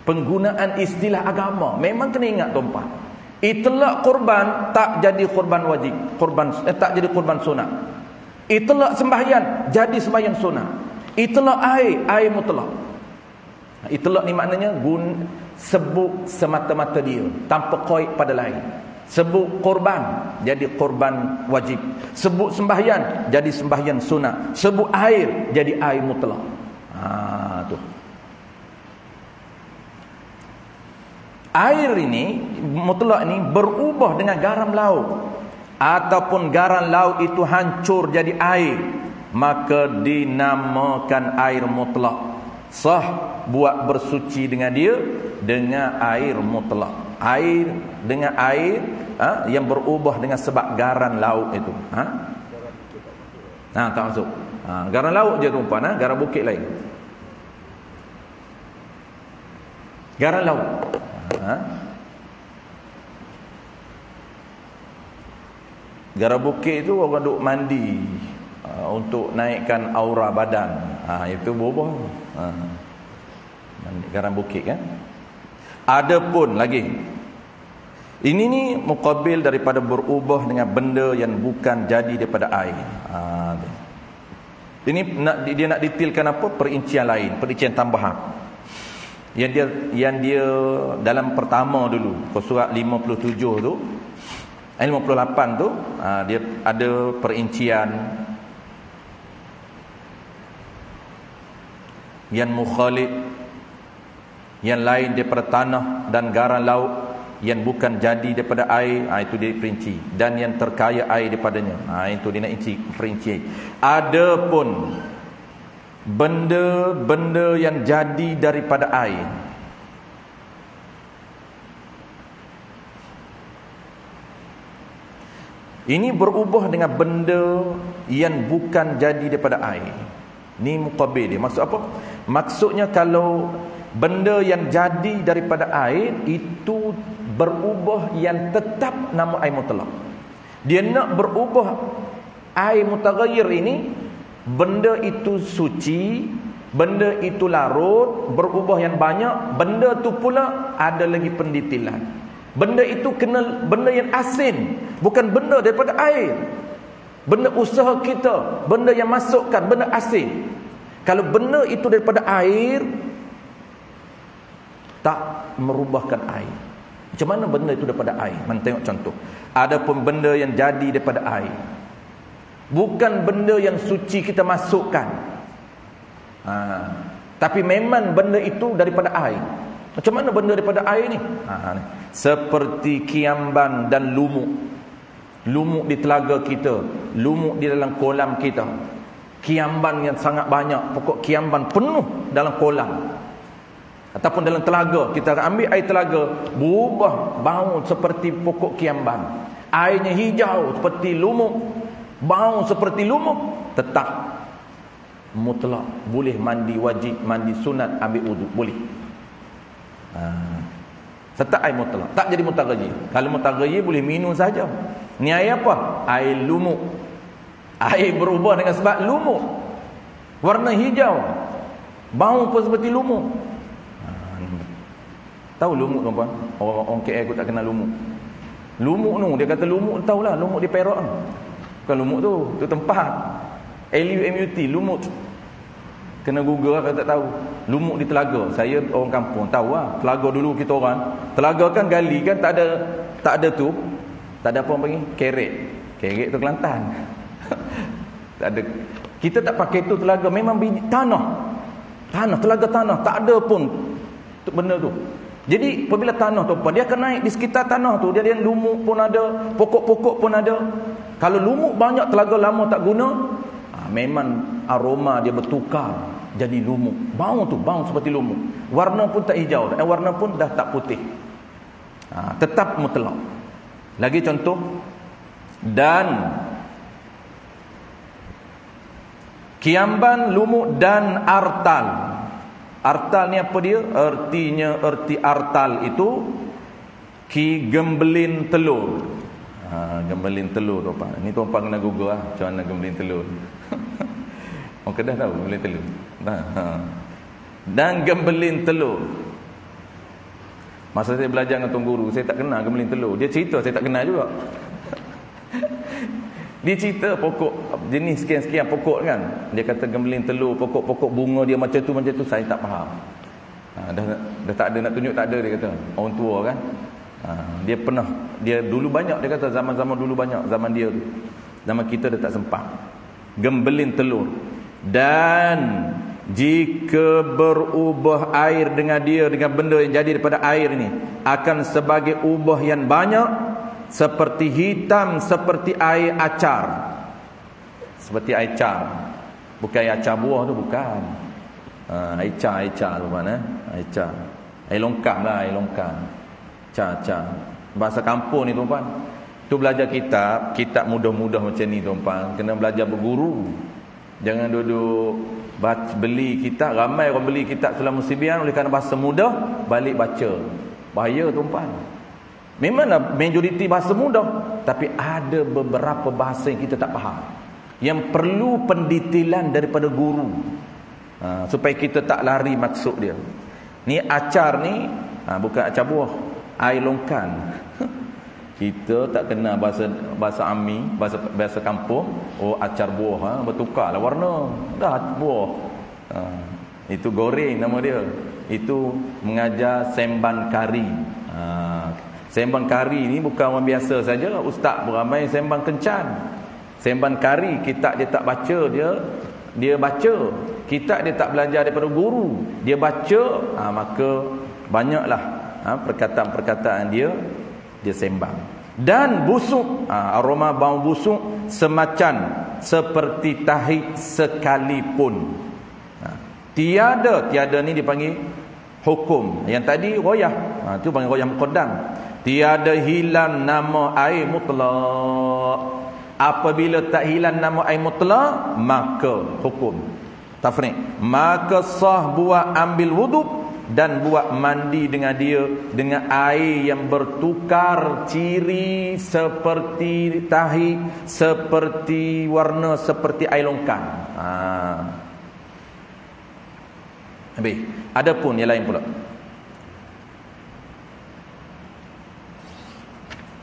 A: Penggunaan istilah agama memang kena ingat tuan-puan. Itlaq kurban tak jadi kurban wajib, tak jadi kurban sunat. Itlaq sembahyang jadi sembahyang sunat. Itlaq air mutlak. Itlaq ni maknanya sebut semata-mata dia tanpa qaid pada lain. Sebut kurban jadi kurban wajib. Sebut sembahyang jadi sembahyang sunat. Sebut air jadi air mutlak. Tu. Air ini mutlak ini berubah dengan garam laut ataupun garam laut itu hancur jadi air, maka dinamakan air mutlak. Sah buat bersuci dengan dia dengan air mutlak. Air dengan air yang berubah dengan sebab garam laut itu. Tak masuk. Garam laut je tuan-puan, garam bukit lain. Garam laut. Garam bukit itu orang duk mandi untuk naikkan aura badan. Itu berubah. Garam bukit kan. Adapun lagi, ini ni muqabil daripada berubah dengan benda yang bukan jadi daripada air. Ini dia nak detailkan apa? Perincian lain, perincian tambahan. Yang dia dalam pertama dulu, surat 57 tu, 58 tu, dia ada perincian yang mukhalid, yang lain daripada tanah dan garam laut yang bukan jadi daripada air, itu dia perinci, dan yang terkaya air daripadanya, itu dia nak perinci. Adapun benda-benda yang jadi daripada air, ini berubah dengan benda yang bukan jadi daripada air. Ni muqabil dia. Maksud apa? Maksudnya kalau benda yang jadi daripada air itu berubah yang tetap nama air mutlak. Dia nak berubah air mutaghayyir ini, benda itu suci, benda itu larut, berubah yang banyak, benda tu pula ada lagi pendetilan. Benda itu kena benda yang asin, bukan benda daripada air. Benda usaha kita, benda yang masukkan, benda asin. Kalau benda itu daripada air, tak merubahkan air. Macam mana benda itu daripada air? Mana tengok contoh. Adapun benda yang jadi daripada air, bukan benda yang suci kita masukkan, tapi memang benda itu daripada air. Macam mana benda daripada air ni? Seperti kiamban dan lumuk. Lumuk di telaga kita, lumuk di dalam kolam kita. Kiamban yang sangat banyak, pokok kiamban penuh dalam kolam ataupun dalam telaga. Kita ambil air telaga, berubah bau seperti pokok kiamban. Airnya hijau seperti lumuk, bau seperti lumuk, tetap mutlak boleh mandi wajib, mandi sunat, ambil wuduk boleh. Tetap air mutlak, tak jadi mutaghayyir. Kalau mutaghayyir boleh minum saja. Ni air apa? Air lumuk. Air berubah dengan sebab lumuk, warna hijau, bau pun seperti lumuk. Tahu lumuk tuan-tuan? Orang KL aku tak kenal lumuk. Lumuk tu, dia kata lumuk, tahulah lumuk di Perak. Bukan lumuk tu tempat. LUMUT, lumuk. Kena Google lah kalau tak tahu. Lumuk di telaga. Saya orang kampung, tahu lah. Telaga dulu kita orang. Telaga kan gali kan, tak ada tu. Tak ada apa orang panggil? Kerek. Kerek tu Kelantan. Tak ada. Kita tak pakai tu telaga. Memang tanah. Telaga tanah. Tak ada pun benda tu. Jadi apabila tanah tu, dia akan naik di sekitar tanah tu. Dia lumuk pun ada, pokok-pokok pun ada. Kalau lumuk banyak, telaga lama tak guna, memang aroma dia bertukar jadi lumuk. Bau seperti lumuk. Warna pun tak hijau, warna pun dah tak putih. Tetap mutlak. Lagi contoh, dan kiamban, lumuk dan artal. Artal ni apa dia? Erti artal itu gembelin telur. Gembelin telur tu apa? Ni tuan-tuan kena Google lah, macam mana gembelin telur. Orang Kedah tahu gembelin telur. Dan gembelin telur. Masa saya belajar dengan Tuan Guru, saya tak kenal gembelin telur. Dia cerita, saya tak kenal juga. Dia cerita pokok jenis sekian-sekian pokok kan. Dia kata gembelin telur, pokok-pokok bunga dia macam tu, saya tak faham. Dah tak ada nak tunjuk, tak ada, dia kata. Orang tua kan. Dia dulu banyak, dia kata zaman-zaman dulu banyak, zaman dia. Zaman kita dah tak sempat. Gembelin telur. Dan jika berubah air dengan benda yang jadi daripada air ini, akan sebagai ubah yang banyak, seperti hitam, seperti air acar. Seperti air acar. Bukan air acar buah tu, bukan. Air acar tu mana? Air acar. Air longkang lah, air longkang. Acar. Bahasa kampung ni tuan-tuan. Tu belajar kitab mudah-mudah macam ni tuan-tuan. Kena belajar berguru. Jangan duduk beli kitab. Ramai orang beli kitab Sulam Musibian oleh kerana bahasa mudah, balik baca. Bahaya tuan-tuan. Memanglah majoriti bahasa mudah, tapi ada beberapa bahasa yang kita tak faham, yang perlu pendetailan daripada guru, supaya kita tak lari maksud dia. Ni acar ni bukan acar buah, air longkan. Kita tak kenal bahasa ami, bahasa kampung. Oh, acar buah, bertukarlah warna. Dah buah. Itu goreng nama dia. Itu mengajar semban kari. Semban kari ni bukan orang biasa saja. Ustaz beramai semban kencan. Semban kari, kitab dia tak baca, dia baca. Kitab dia tak belajar daripada guru, dia baca, maka banyaklah perkataan-perkataan dia sembang. Dan busuk, aroma bau busuk semacam seperti tahi sekalipun. Tiada ni dipanggil hukum. Yang tadi royah, tu panggil royah muqaddam. Tiada hilang nama air mutlak. Apabila tak hilang nama air mutlak, maka hukum tafriq. Maka sah buat ambil wuduk dan buat mandi dengan dia dengan air yang bertukar ciri seperti tahi, seperti warna seperti air longkang. Habis. Adapun yang lain pula.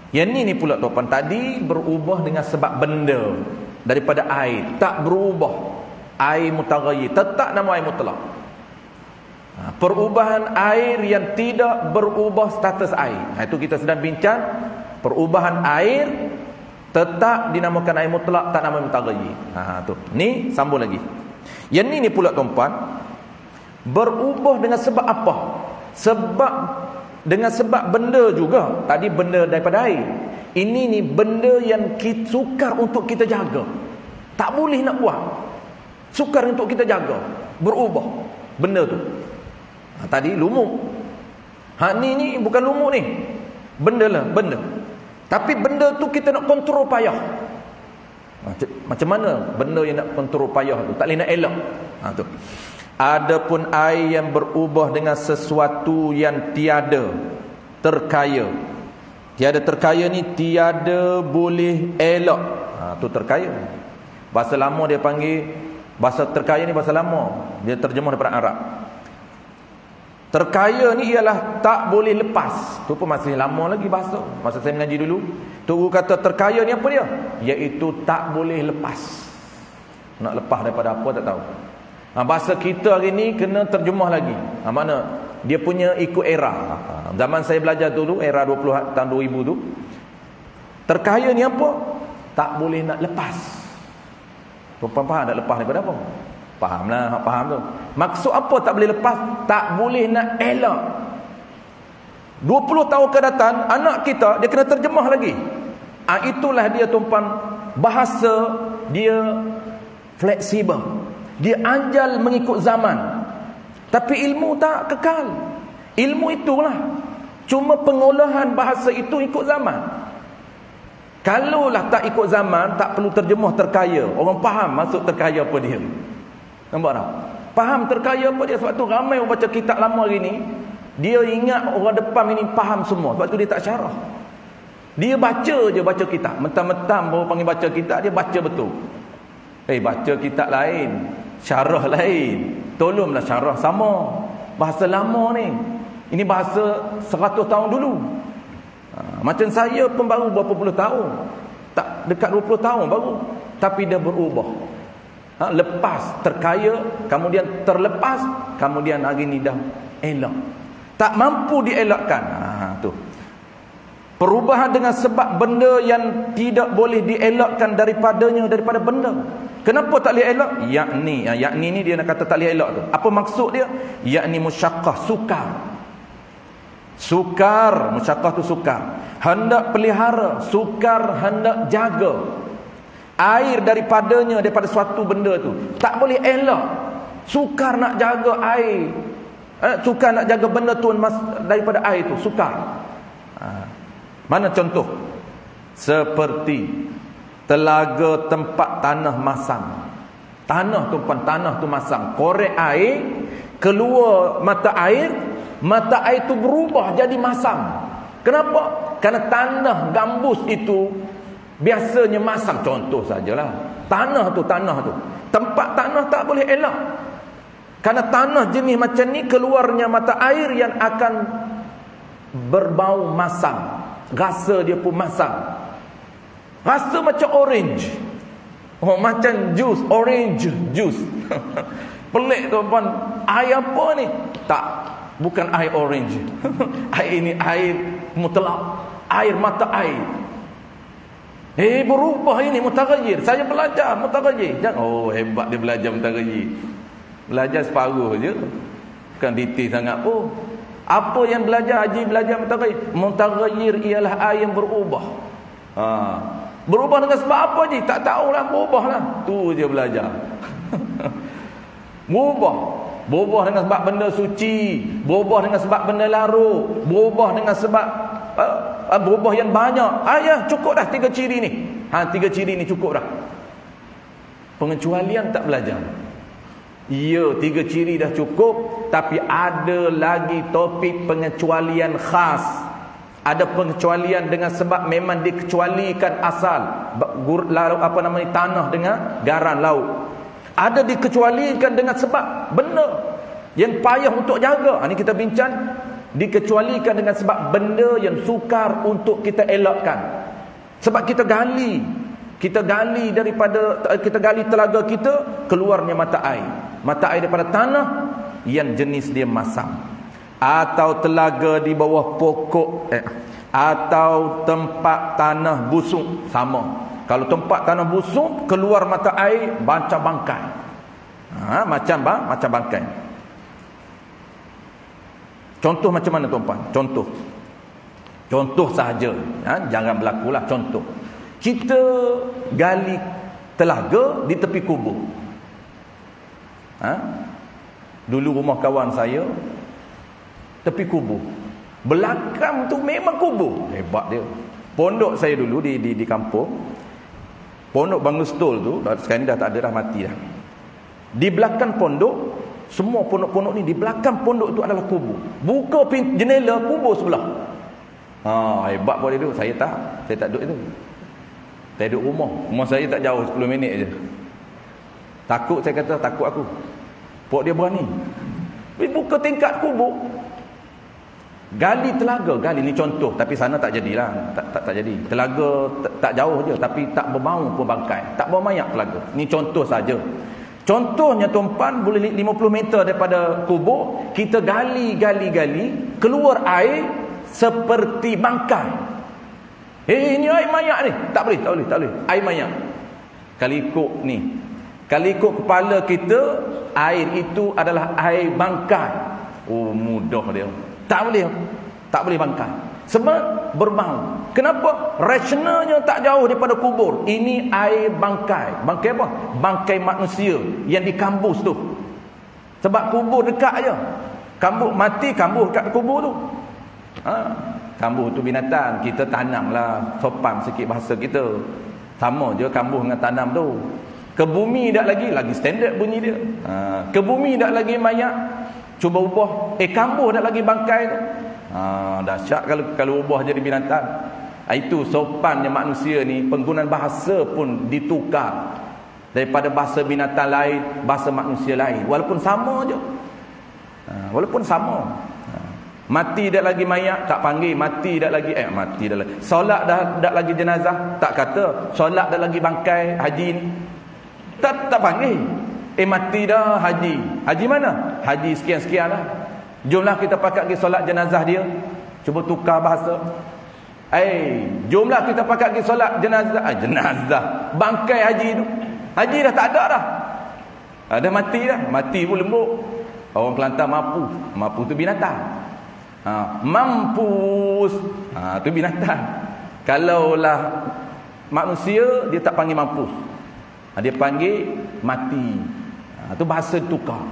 A: Yang ni pula tuan, tadi berubah dengan sebab benda daripada air, tak berubah. Air mutaghayyir, tetap nama air mutlak. Perubahan air yang tidak berubah status air. Itu kita sedang bincang perubahan air tetap dinamakan air mutlak, tak nama mutaghayyir. Tu. Ni sambung lagi. Yang ni pula tuan, berubah dengan sebab apa? Dengan sebab benda juga. Tadi benda daripada air. Ini ni benda yang sukar untuk kita jaga. Tak boleh nak buat. Sukar untuk kita jaga. Berubah benda tu. Tadi lumuk. Ni bukan lumuk ni. Benda lah, benda. Tapi benda tu kita nak kontrol payah. Macam mana benda yang nak kontrol payah tu? Tak boleh nak elak. Tu. Adapun air yang berubah dengan sesuatu yang tiada terkaya. Tiada terkaya ni tiada boleh elak. Tu terkaya. Bahasa lama dia panggil, bahasa terkaya ni bahasa lama. Dia terjemah daripada Arab. Terkaya ni ialah tak boleh lepas. Tu pun masih lama lagi bahasa. Masa saya mengaji dulu, tu kata terkaya ni apa dia? Iaitu tak boleh lepas. Nak lepas daripada apa tak tahu. Bahasa kita hari ni kena terjemah lagi. Mana? Dia punya ikut era. Zaman saya belajar dulu, era 20 tahun 2000 tu. Terkaya ni apa? Tak boleh nak lepas. Tuan faham nak lepas daripada apa? Fahamlah, faham tu. Maksud apa tak boleh lepas? Tak boleh nak elak. 20 tahun ke datang, anak kita dia kena terjemah lagi. Itulah dia tuan, bahasa dia fleksibel. Dia anjal mengikut zaman. Tapi ilmu tak kekal. Ilmu itulah. Cuma pengolahan bahasa itu ikut zaman. Kalaulah tak ikut zaman, tak perlu terjemah terkaya. Orang faham maksud terkaya apa dia. Nampak tak? Faham terkaya apa dia. Sebab tu ramai orang baca kitab lama hari ni, dia ingat orang depan ini faham semua. Sebab tu dia tak syarah. Dia baca je, baca kitab. Mentang-mentang baru panggil baca kitab, dia baca betul. Baca kitab lain, syarah lain. tolonglah syarah sama. Bahasa lama ni. Ini bahasa 100 tahun dulu. Macam saya pun baru berapa puluh tahun. Tak dekat 20 tahun baru. Tapi dia berubah. Lepas terkaya, kemudian terlepas, kemudian hari ni dah elak. Tak mampu dielakkan. Tu. Perubahan dengan sebab benda yang tidak boleh dielakkan daripada benda. Kenapa tak boleh elak? Yakni ni dia nak kata tak boleh elak tu. Apa maksud dia? Yakni musyaqqah, sukar. Sukar, musyaqqah tu sukar. Hendak pelihara, sukar hendak jaga. Air daripada suatu benda tu tak boleh elak. Sukar nak jaga air. Sukar nak jaga benda tu daripada air tu, sukar. Mana contoh? Seperti telaga tempat tanah masam. Tanah tu masam. Korek air, keluar mata air tu berubah jadi masam. Kenapa? Kerana tanah gambus itu biasanya masam. Contoh sajalah. Tanah tu. Tempat tanah tak boleh elak. Kerana tanah jenis macam ni keluarnya mata air yang akan berbau masam. Rasa dia pun masam. Rasa macam orange. Macam jus, orange juice. Pelik tuan-tuan. Air apa ni? Tak, bukan air orange. Air ini air mutlak. Air mata air. Berubah ini, mutaghayyir. Saya belajar mutaghayyir. Hebat dia belajar mutaghayyir. Belajar separuh je. Bukan detail sangat pun. Apa yang belajar Haji belajar mutaghayyir? Mutaghayyir ialah air yang berubah. Berubah dengan sebab apa Haji? Tak tahulah, berubahlah. Tu je belajar. Berubah dengan sebab benda suci, berubah dengan sebab benda larut, berubah dengan sebab berubah yang banyak. Cukup dah 3 ciri ni. 3 ciri ni cukup dah. Pengecualian tak belajar. 3 ciri dah cukup, tapi ada lagi topik pengecualian khas. Ada pengecualian dengan sebab memang dikecualikan asal tanah dengan garan laut. Ada dikecualikan dengan sebab benda yang payah untuk jaga. Ini kita bincang. Dikecualikan dengan sebab benda yang sukar untuk kita elakkan. Sebab kita gali telaga kita, keluarnya mata air daripada tanah yang jenis dia masam. Atau telaga di bawah pokok, atau tempat tanah busuk, sama. Kalau tempat tanah busuk, keluar mata air macam bangkai. Macam bangkai. Contoh macam mana tuan-tuan? Contoh sahaja. Jangan berlakulah contoh. Kita gali telaga di tepi kubur. Dulu rumah kawan saya tepi kubur. Belakang tu memang kubur. Hebat dia. Pondok saya dulu di kampung. Pondok Bangun Stol tu sekarang dah tak ada, dah mati dah. Di belakang pondok, semua pondok-pondok ni di belakang pondok tu adalah kubur. Buka jendela, kubur sebelah. Hebat buat dia tu. Saya tak duduk itu. Saya duduk rumah saya tak jauh 10 minit je. Takut aku. Pok dia berani. Buka tingkat kubur. Gali telaga, ni contoh, tapi sana tak jadilah. Tak jadi. Telaga tak jauh je, tapi tak berbau pun bangkai. Tak bau mayat telaga. Ni contoh saja. Contohnya tuan-tuan, boleh 50 meter daripada kubur, kita gali, keluar air seperti bangkai. Ini air mayat ni. Tak boleh. Air mayat. Kalau ikut kepala kita, air itu adalah air bangkai. Mudah dia. Tak boleh bangkai. Sebab berbau. Kenapa? Rasionalnya tak jauh daripada kubur. Ini air bangkai. Bangkai apa? Bangkai manusia yang dikambus tu. Sebab kubur dekat je. Mati kambuh dekat kubur tu. Kambuh tu binatang. Kita tanamlah, sopan sikit bahasa kita. Sama je kambuh dengan tanam tu. Ke bumi tak lagi standard bunyi dia. Ke bumi tak lagi mayat. Cuba ubah. Kambuh tak lagi bangkai tu. Dahsyat kalau ubah jadi binatang. Itu sopannya manusia ni, penggunaan bahasa pun ditukar. daripada bahasa binatang lain, bahasa manusia lain, walaupun sama je. Walaupun sama. Mati dak lagi mayat, tak panggil. Mati dak lagi mati dak lagi. Solat dak lagi jenazah, tak kata. Solat dak lagi bangkai haji ni, tak panggil. Mati dah haji. Haji mana? Haji sekian-sekian lah. Jomlah kita pakat pergi solat jenazah dia. Cuba tukar bahasa. Jomlah kita pakat pergi solat jenazah. Jenazah bangkai haji tu. Haji dah tak ada dah. Dah mati dah. Mati pun lembut. Orang Kelantan mampu. Mampu tu binatang. Mampus. Tu binatang. Kalaulah manusia, dia tak panggil mampus. Dia panggil mati. Tu bahasa tukar.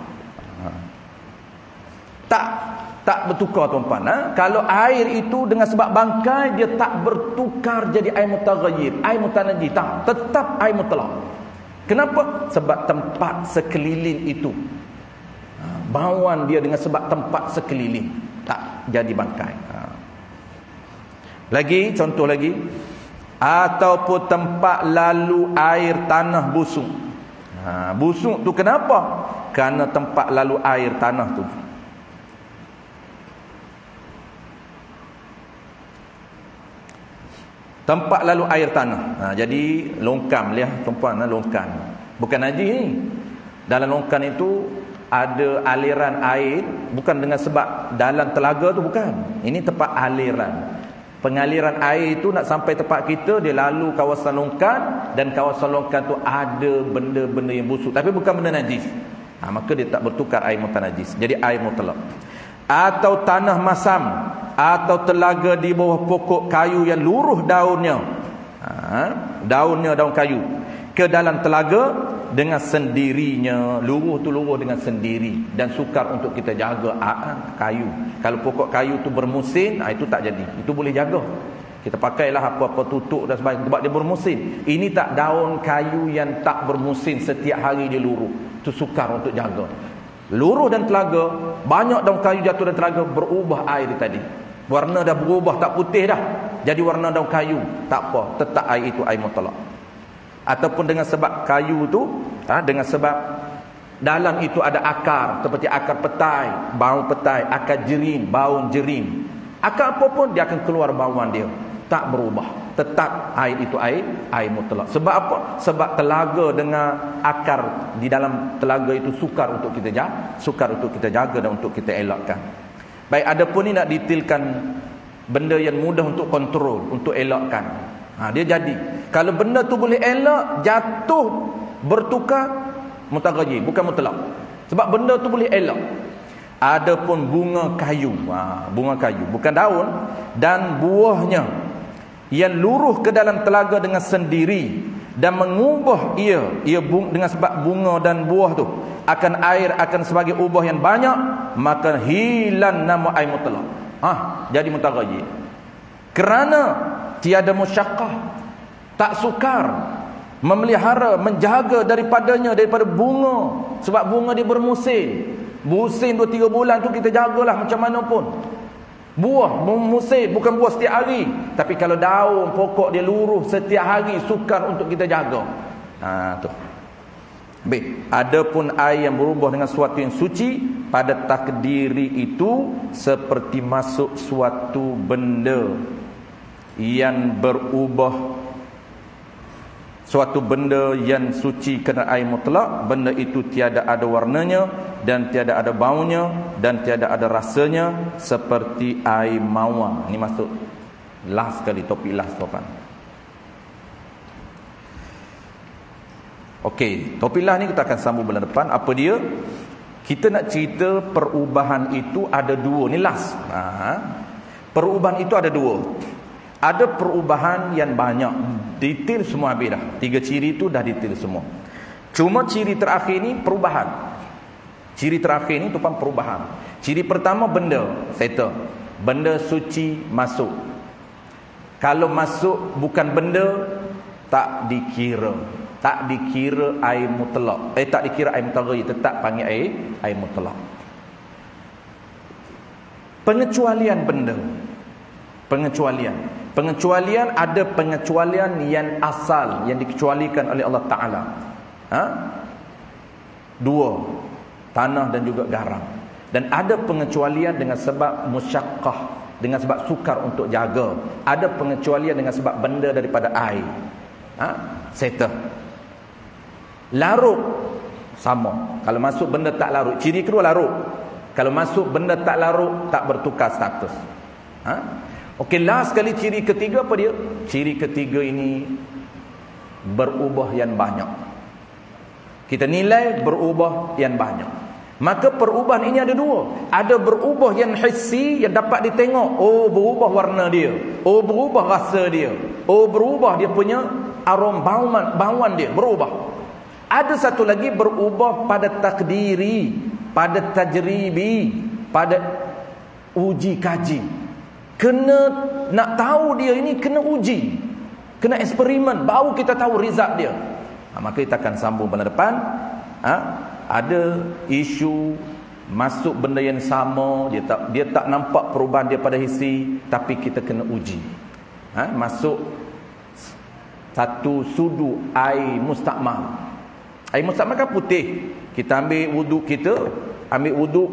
A: Tak bertukar tuan-tuan. Kalau air itu dengan sebab bangkai, dia tak bertukar jadi air mutaghayyir, air mutanajjis. Tetap air mutlak. Kenapa? Sebab tempat sekeliling itu, bauan dia dengan sebab tempat sekeliling, tak jadi bangkai. Lagi, contoh lagi. Ataupun tempat lalu air tanah busuk. Busuk tu kenapa? Kerana tempat lalu air tanah tu. Tempat lalu air tanah. Jadi longkang lihat tuan-tuan, longkang. Bukan najis ni. Dalam longkang itu ada aliran air, bukan dengan sebab dalam telaga tu, bukan. Ini tempat aliran. Pengaliran air itu nak sampai tempat kita, dia lalu kawasan longkang, dan kawasan longkang tu ada benda-benda yang busuk, tapi bukan benda najis. Maka dia tak bertukar air mutanajis, jadi air mutlak. Atau tanah masam, atau telaga di bawah pokok kayu yang luruh daunnya, daunnya daun kayu, ke dalam telaga dengan sendirinya. Luruh tu luruh dengan sendiri, dan sukar untuk kita jaga kayu. Kalau pokok kayu tu bermusim, itu tak jadi. Itu boleh jaga, kita pakailah apa-apa tutup dan sebagainya, sebab dia bermusim. Ini tak, daun kayu yang tak bermusim, setiap hari dia luruh, itu sukar untuk jaga. Luruh dan telaga, banyak daun kayu jatuh dan telaga, berubah air tadi, warna dah berubah, tak putih dah, jadi warna daun kayu, tak apa, tetap air itu air mutlak. Ataupun dengan sebab kayu tu, dengan sebab dalam itu ada akar, seperti akar petai, bau petai, akar jerim, bau jerim, akar apa pun dia akan keluar bauan dia, tak berubah, tetap air itu air mutlak. Sebab apa? Sebab telaga dengan akar di dalam telaga itu sukar untuk kita jaga dan untuk kita elakkan. Baik, adapun ni nak detailkan benda yang mudah untuk kontrol, untuk elakkan. Dia jadi, kalau benda tu boleh elak, jatuh bertukar, mutaghayyir, bukan mutlak. Sebab benda tu boleh elak. Adapun bunga kayu, bunga kayu, bukan daun, dan buahnya yang luruh ke dalam telaga dengan sendiri, dan mengubah ia dengan sebab bunga dan buah tu akan air, akan sebagai ubah yang banyak, maka hilang nama air mutlak. Jadi mutaghayyir. Kerana tiada musyaqqah, tak sukar memelihara, menjaga daripada bunga. Sebab bunga dia bermusim. Musim 2-3 bulan tu kita jagalah macam mana pun. Buah musim, bukan buah setiap hari. Tapi kalau daun pokok dia luruh setiap hari, sukar untuk kita jaga. Tu. Baik, adapun air yang berubah dengan suatu yang suci, pada takdiri itu seperti masuk suatu benda yang berubah, suatu benda yang suci kena air mutlak. Benda itu tiada ada warnanya, dan tiada ada baunya, dan tiada ada rasanya, seperti air mawar. Ini masuk last sekali, topik last sopan. Okey, topik last ni kita akan sambung bulan depan. Apa dia? Kita nak cerita perubahan itu ada dua. Ni last. Perubahan itu ada dua. Ada perubahan yang banyak, detail semua habis dah. 3 ciri itu dah detail semua. Cuma ciri terakhir ni perubahan. Ciri terakhir ni tuan perubahan. Ciri pertama benda, settle. Benda suci masuk. Kalau masuk bukan benda, tak dikira. Tak dikira air mutlak. Tak dikira air mutaghayyir, tetap panggil air mutlak. Pengecualian benda. Pengecualian ada pengecualian yang asal, yang dikecualikan oleh Allah Ta'ala. Dua, tanah dan juga garam. Dan ada pengecualian dengan sebab musyaqqah, dengan sebab sukar untuk jaga. Ada pengecualian dengan sebab benda daripada air. Settle. Larut sama. Kalau masuk benda tak larut, ciri kedua larut. Kalau masuk benda tak larut, tak bertukar status. Okey, last sekali ciri ketiga apa dia? Ciri ketiga ini berubah yang banyak. Kita nilai berubah yang banyak. Maka perubahan ini ada dua. Ada berubah yang hissi, yang dapat ditengok. Oh, berubah warna dia. Oh, berubah rasa dia. Oh, berubah dia punya aroma bauan dia, berubah. Ada satu lagi berubah pada takdiri, pada tajribi, pada uji kaji. Kena nak tahu dia ini, kena uji, kena eksperimen, baru kita tahu result dia. Maka kita akan sambung bulan depan. Ada isu masuk benda yang sama, dia tak nampak perubahan dia pada hissi, tapi kita kena uji. Masuk satu sudu air mustakmal. Air mustakmal kan putih. Kita ambil wuduk kita, ambil wuduk,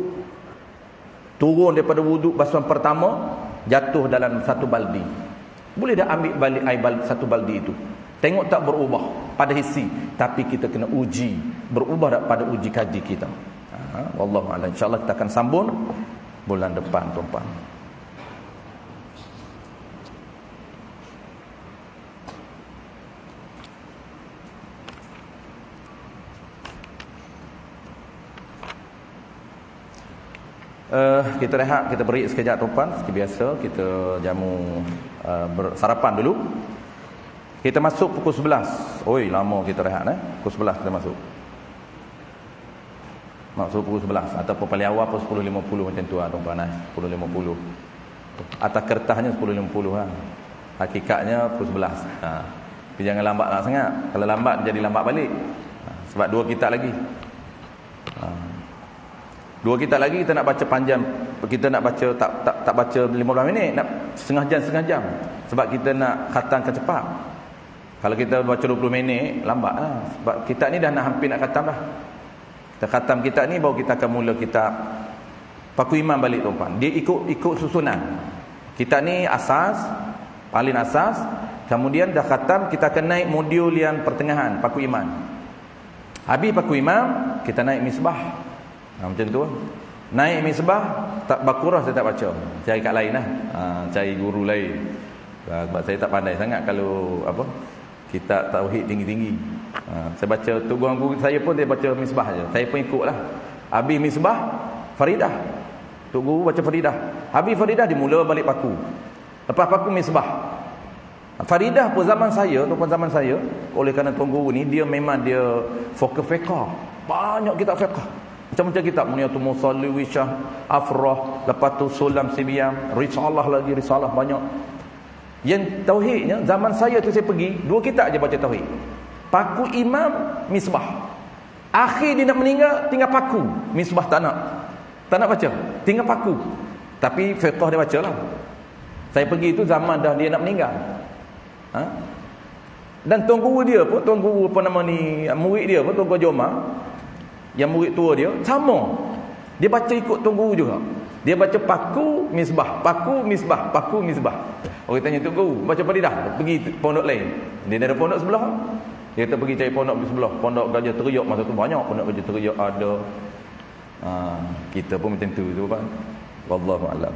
A: turun daripada wuduk basuhan pertama, jatuh dalam satu baldi. Boleh dah ambil balik air satu baldi itu. Tengok tak berubah pada hissi, tapi kita kena uji, berubah tak pada uji kaji kita. Wallahu a'lam. Insya-Allah kita akan sambung bulan depan, tuan-tuan. Kita rehat, kita break sekejap, tuan-tuan. Seperti biasa kita jamu bersarapan dulu. Kita masuk pukul 11. Oi, lama kita rehat Pukul 11 kita masuk. Masuk pukul 11 ataupun paling awal pukul 10.50 macam tu tuan-tuan 10.50. Atas kertasnya 10.50 Hakikatnya pukul 11. Tapi jangan lambat sangat. Kalau lambat jadi lambat balik. Sebab 2 kitab lagi. 2 kitab lagi kita nak baca panjang. Kita nak baca tak baca 15 minit, nak setengah jam. Sebab kita nak khatamkan cepat. Kalau kita baca 20 minit, lambat lah. Sebab kitab ni dah hampir nak khatam dah. Kita khatam kitab ni, baru kita akan mula kitab Paku Iman balik, tuan-tuan. Dia ikut susunan. Kitab ni asas, paling asas. Kemudian dah khatam, kita akan naik modul yang pertengahan, Paku Iman. Habis Paku Iman, kita naik Misbah. Macam tu. Naik Misbah, tak Bakurah saya tak baca. Cari kat lain lah. Cari guru lain. Sebab saya tak pandai sangat kalau kitab tauhid tinggi-tinggi. Saya baca tu guru saya pun dia baca Misbah je. Saya pun ikutlah. Habis Misbah, Faridah. Tok guru baca Faridah. Habis Faridah dimula balik Paku. Lepas Paku Misbah. Faridah pun zaman saya, oleh kerana tuan guru ni dia memang dia fokus fiqh. Banyak kitab fiqh. Macam-macam kitab, Muniyatul Musalli, Wisyah, Afrah, lepas tu Sulam Sibiam, Risalah lagi, Risalah banyak. Yang tauhidnya zaman saya tu saya pergi 2 kitab je baca tauhid. Paku Imam, Misbah. Akhir dia nak meninggal tinggal Paku, Misbah tak nak baca, tinggal Paku. Tapi fiqh dia bacalah. Saya pergi tu zaman dah dia nak meninggal. Dan tuan guru dia pun, tuan guru apa nama ni, murid dia pun, Tuan Guru Jomar, yang murid tua dia sama. Dia baca ikut tuan guru juga. Dia baca Paku Misbah, Paku Misbah, Paku Misbah. Orang tanya tu guru, baca apa dia dah? Pergi pondok lain. Dia ada pondok sebelah. Dia kata pergi cari pondok di sebelah. Pondok Gajah Teriak masa tu banyak pondok Gajah Teriak ada. Kita pun macam tu kan. Wallahu a'lam.